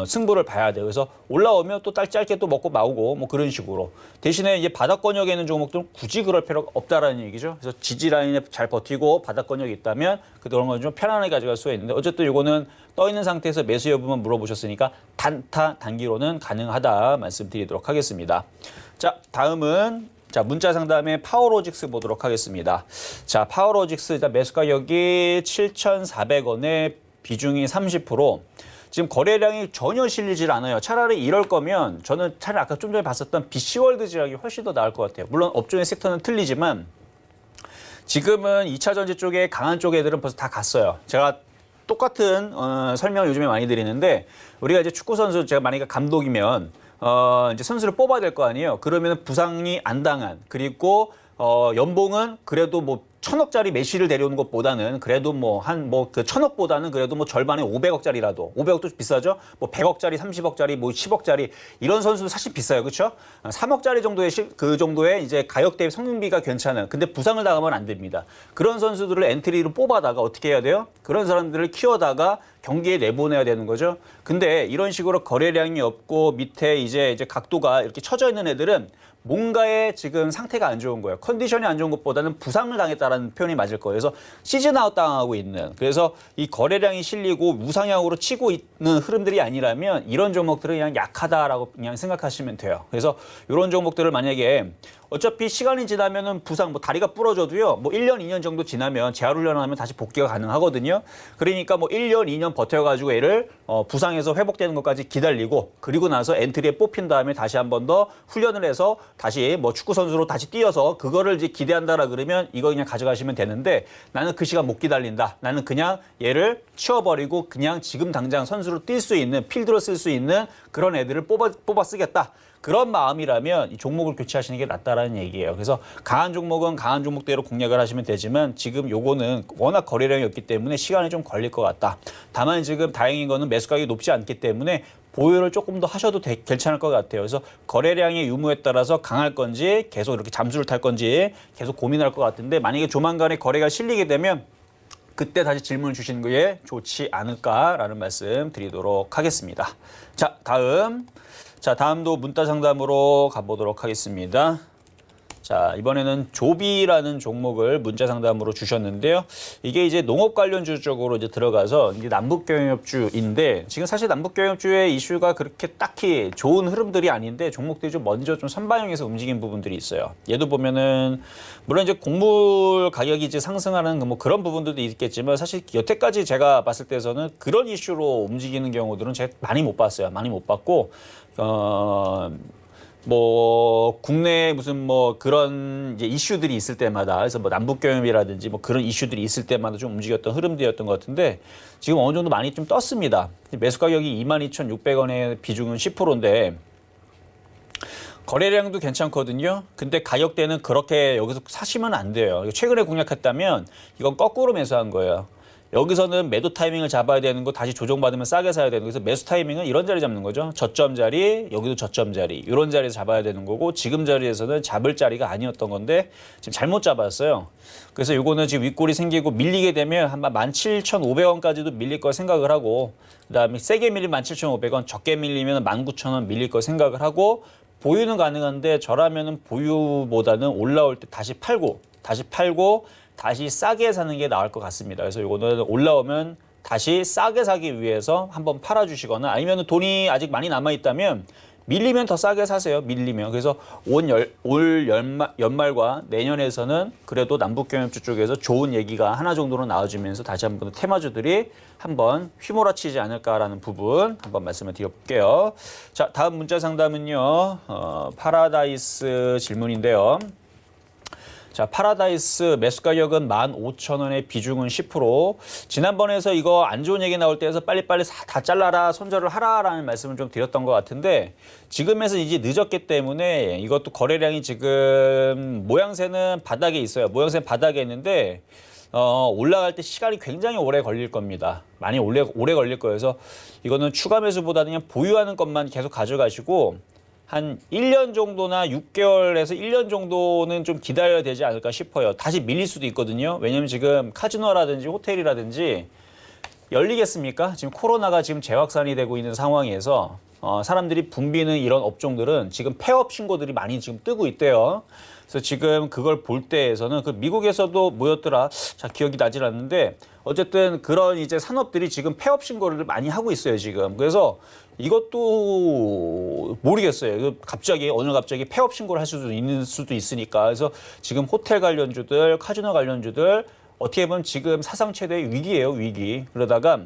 승부를 봐야 돼요. 그래서 올라오면 또 짧게 또 먹고 마오고 뭐 그런 식으로. 대신에 이제 바닥권역에 있는 종목들은 굳이 그럴 필요가 없다라는 얘기죠. 그래서 지지 라인에 잘 버티고 바닥권역이 있다면 그런 건 좀 편안하게 가져갈 수가 있는데 어쨌든 이거는 떠 있는 상태에서 매수 여부만 물어보셨으니까 단타 단기로는 가능하다 말씀드리도록 하겠습니다. 자, 다음은 문자 상담의 파워로직스 보도록 하겠습니다. 자, 파워로직스 매수 가격이 7,400원에 비중이 30%. 지금 거래량이 전혀 실리질 않아요. 차라리 이럴 거면 저는 차라리 아까 좀 전에 봤었던 BC월드 제약이 훨씬 더 나을 것 같아요. 물론 업종의 섹터는 틀리지만 지금은 2차 전지 쪽에 강한 쪽 애들은 벌써 다 갔어요. 제가 똑같은 설명을 요즘에 많이 드리는데 우리가 이제 축구 선수 제가 만약에 감독이면 이제 선수를 뽑아야 될 거 아니에요. 그러면 부상이 안 당한 그리고 연봉은 그래도 뭐 1,000억짜리 메시를 데려오는 것보다는 그래도 그 1,000억보다는 그래도 뭐 절반에 500억짜리라도 500억도 비싸죠. 뭐 100억짜리, 30억짜리, 뭐 10억짜리 이런 선수도 사실 비싸요, 그렇죠? 3억짜리 정도의 그 정도의 이제 가격 대비 성능비가 괜찮은. 근데 부상을 당하면 안 됩니다. 그런 선수들을 엔트리로 뽑아다가 어떻게 해야 돼요? 그런 사람들을 키워다가 경기에 내보내야 되는 거죠. 근데 이런 식으로 거래량이 없고 밑에 이제 각도가 이렇게 쳐져 있는 애들은 뭔가의 지금 상태가 안 좋은 거예요. 컨디션이 안 좋은 것보다는 부상을 당했다라는 표현이 맞을 거예요. 그래서 시즌 아웃 당하고 있는. 그래서 이 거래량이 실리고 우상향으로 치고 있는 흐름들이 아니라면 이런 종목들은 그냥 약하다라고 그냥 생각하시면 돼요. 그래서 이런 종목들을 만약에 어차피 시간이 지나면은 부상, 다리가 부러져도요, 1년, 2년 정도 지나면 재활훈련하면 다시 복귀가 가능하거든요. 그러니까 1년, 2년 버텨가지고 얘를 부상에서 회복되는 것까지 기다리고 그리고 나서 엔트리에 뽑힌 다음에 다시 한 번 더 훈련을 해서 다시 축구 선수로 다시 뛰어서 그거를 이제 기대한다라 그러면 이거 그냥 가져가시면 되는데 나는 그 시간 못 기다린다. 나는 그냥 얘를 치워버리고 그냥 지금 당장 선수로 뛸 수 있는 필드로 쓸 수 있는 그런 애들을 뽑아 쓰겠다. 그런 마음이라면 이 종목을 교체하시는 게 낫다라는 얘기예요. 그래서 강한 종목은 강한 종목대로 공략을 하시면 되지만 지금 요거는 워낙 거래량이 없기 때문에 시간이 좀 걸릴 것 같다. 다만 지금 다행인 거는 매수 가격이 높지 않기 때문에 보유를 조금 더 하셔도 괜찮을 것 같아요. 그래서 거래량의 유무에 따라서 강할 건지 계속 이렇게 잠수를 탈 건지 계속 고민할 것 같은데 만약에 조만간에 거래가 실리게 되면 그때 다시 질문을 주시는 게 좋지 않을까라는 말씀 드리도록 하겠습니다. 자, 다음도 문자 상담으로 가보도록 하겠습니다. 자, 이번에는 조비라는 종목을 문자 상담으로 주셨는데요. 이게 이제 농업 관련주 쪽으로 이제 들어가서 이제 남북경협주인데 지금 사실 남북경협주의 이슈가 그렇게 딱히 좋은 흐름들이 아닌데 종목들이 좀 먼저 좀 선반영해서 움직인 부분들이 있어요. 얘도 보면은 물론 이제 곡물 가격이 이제 상승하는 뭐 그런 부분들도 있겠지만 사실 여태까지 제가 봤을 때에서는 그런 이슈로 움직이는 경우들은 제가 많이 못 봤어요. 많이 못 봤고 국내에 무슨 그런 이제 이슈들이 있을 때마다 그래서 남북경협이라든지 그런 이슈들이 있을 때마다 좀 움직였던 흐름들이었던 것 같은데 지금 어느 정도 많이 좀 떴습니다. 매수 가격이 22,600원의 비중은 10%인데 거래량도 괜찮거든요. 근데 가격대는 그렇게 여기서 사시면 안 돼요. 최근에 공략했다면 이건 거꾸로 매수한 거예요. 여기서는 매도 타이밍을 잡아야 되는 거 다시 조정받으면 싸게 사야 되는 거. 그래서 매수 타이밍은 이런 자리 잡는 거죠. 저점 자리, 여기도 저점 자리. 이런 자리에서 잡아야 되는 거고 지금 자리에서는 잡을 자리가 아니었던 건데 지금 잘못 잡았어요. 그래서 요거는 지금 윗골이 생기고 밀리게 되면 한 17,500원까지도 밀릴 걸 생각을 하고 그다음에 세게 밀리면 17,500원, 적게 밀리면 19,000원 밀릴 걸 생각을 하고 보유는 가능한데 저라면은 보유보다는 올라올 때 다시 팔고 다시 싸게 사는 게 나을 것 같습니다. 그래서 이거는 올라오면 다시 싸게 사기 위해서 한번 팔아주시거나 아니면 돈이 아직 많이 남아있다면 밀리면 더 싸게 사세요. 밀리면. 그래서 올 연말과 내년에서는 그래도 남북경협주 쪽에서 좋은 얘기가 하나 정도는 나와주면서 다시 한번 테마주들이 한번 휘몰아치지 않을까라는 부분 한번 말씀을 드려볼게요. 자, 다음 문자 상담은요. 파라다이스 질문인데요. 자, 파라다이스 매수 가격은 15,000원에 비중은 10%. 지난번에서 이거 안 좋은 얘기 나올 때에서 빨리빨리 다 잘라라, 손절을 하라라는 말씀을 좀 드렸던 것 같은데 지금에서 이제 늦었기 때문에 이것도 거래량이 지금 모양새는 바닥에 있어요. 모양새는 바닥에 있는데 올라갈 때 시간이 굉장히 오래 걸릴 겁니다. 많이 오래 걸릴 거예요. 그래서 이거는 추가 매수보다는 그냥 보유하는 것만 계속 가져가시고 한 1년 정도나 6개월에서 1년 정도는 좀 기다려야 되지 않을까 싶어요. 다시 밀릴 수도 있거든요. 왜냐면 지금 카지노라든지 호텔이라든지 열리겠습니까? 지금 코로나가 지금 재확산이 되고 있는 상황에서 사람들이 붐비는 이런 업종들은 지금 폐업 신고들이 많이 지금 뜨고 있대요. 그래서 지금 그걸 볼 때에서는 그 미국에서도 뭐였더라? 자, 기억이 나질 않는데 어쨌든 그런 이제 산업들이 지금 폐업 신고를 많이 하고 있어요, 지금. 그래서 이것도 모르겠어요. 갑자기 어느 갑자기 폐업 신고를 할 수도 있는 수도 있으니까. 그래서 지금 호텔 관련주들, 카지노 관련주들 어떻게 보면 지금 사상 최대의 위기예요, 위기. 그러다가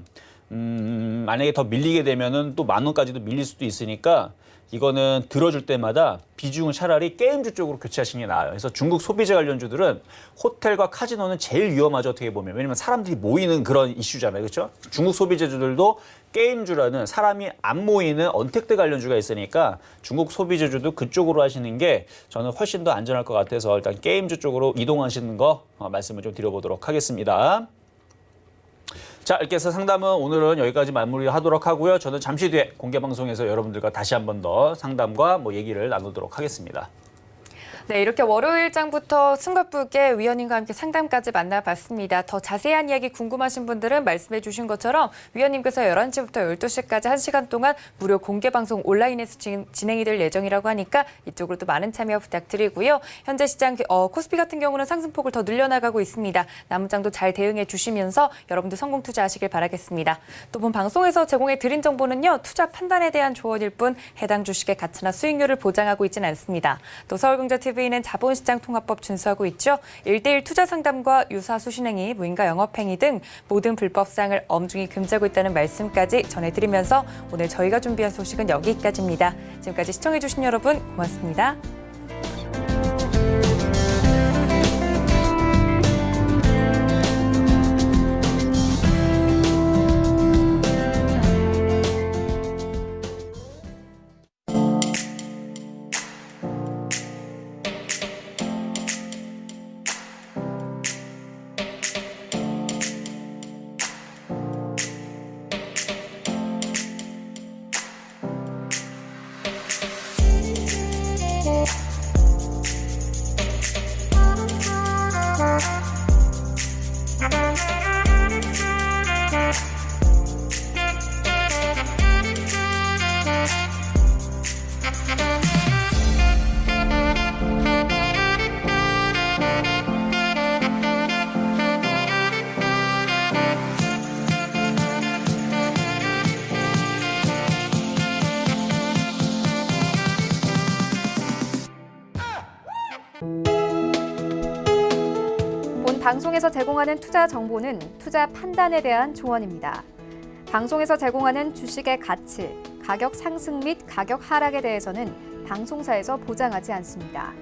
만약에 더 밀리게 되면은 또 10,000원까지도 밀릴 수도 있으니까 이거는 들어줄 때마다 비중을 차라리 게임주 쪽으로 교체하시는 게 나아요. 그래서 중국 소비재 관련주들은 호텔과 카지노는 제일 위험하죠, 어떻게 보면. 왜냐면 사람들이 모이는 그런 이슈잖아요. 그렇죠? 중국 소비재주들도 게임주라는 사람이 안 모이는 언택트 관련주가 있으니까 중국 소비재주도 그쪽으로 하시는 게 저는 훨씬 더 안전할 것 같아서 일단 게임주 쪽으로 이동하시는 거 말씀을 좀 드려보도록 하겠습니다. 자, 이렇게 해서 상담은 오늘은 여기까지 마무리하도록 하고요. 저는 잠시 뒤에 공개방송에서 여러분들과 다시 한 번 더 상담과 얘기를 나누도록 하겠습니다. 네, 이렇게 월요일장부터 숨가쁘게 위원님과 함께 상담까지 만나봤습니다. 더 자세한 이야기 궁금하신 분들은 말씀해 주신 것처럼 위원님께서 11시부터 12시까지 1시간 동안 무료 공개방송 온라인에서 진행이 될 예정이라고 하니까 이쪽으로도 많은 참여 부탁드리고요. 현재 시장 코스피 같은 경우는 상승폭을 더 늘려나가고 있습니다. 남은 장도 잘 대응해 주시면서 여러분들 성공 투자하시길 바라겠습니다. 또 본 방송에서 제공해 드린 정보는요. 투자 판단에 대한 조언일 뿐 해당 주식의 가치나 수익률을 보장하고 있지는 않습니다. 또 서울경제TV는 자본시장 통합법 준수하고 있죠. 1:1 투자 상담과 유사 수신행위, 무인가 영업행위 등 모든 불법사항을 엄중히 금지하고 있다는 말씀까지 전해드리면서 오늘 저희가 준비한 소식은 여기까지입니다. 지금까지 시청해주신 여러분 고맙습니다. 본 방송에서 제공하는 투자 정보는 투자 판단에 대한 조언입니다. 방송에서 제공하는 주식의 가치, 가격 상승 및 가격 하락에 대해서는 방송사에서 보장하지 않습니다.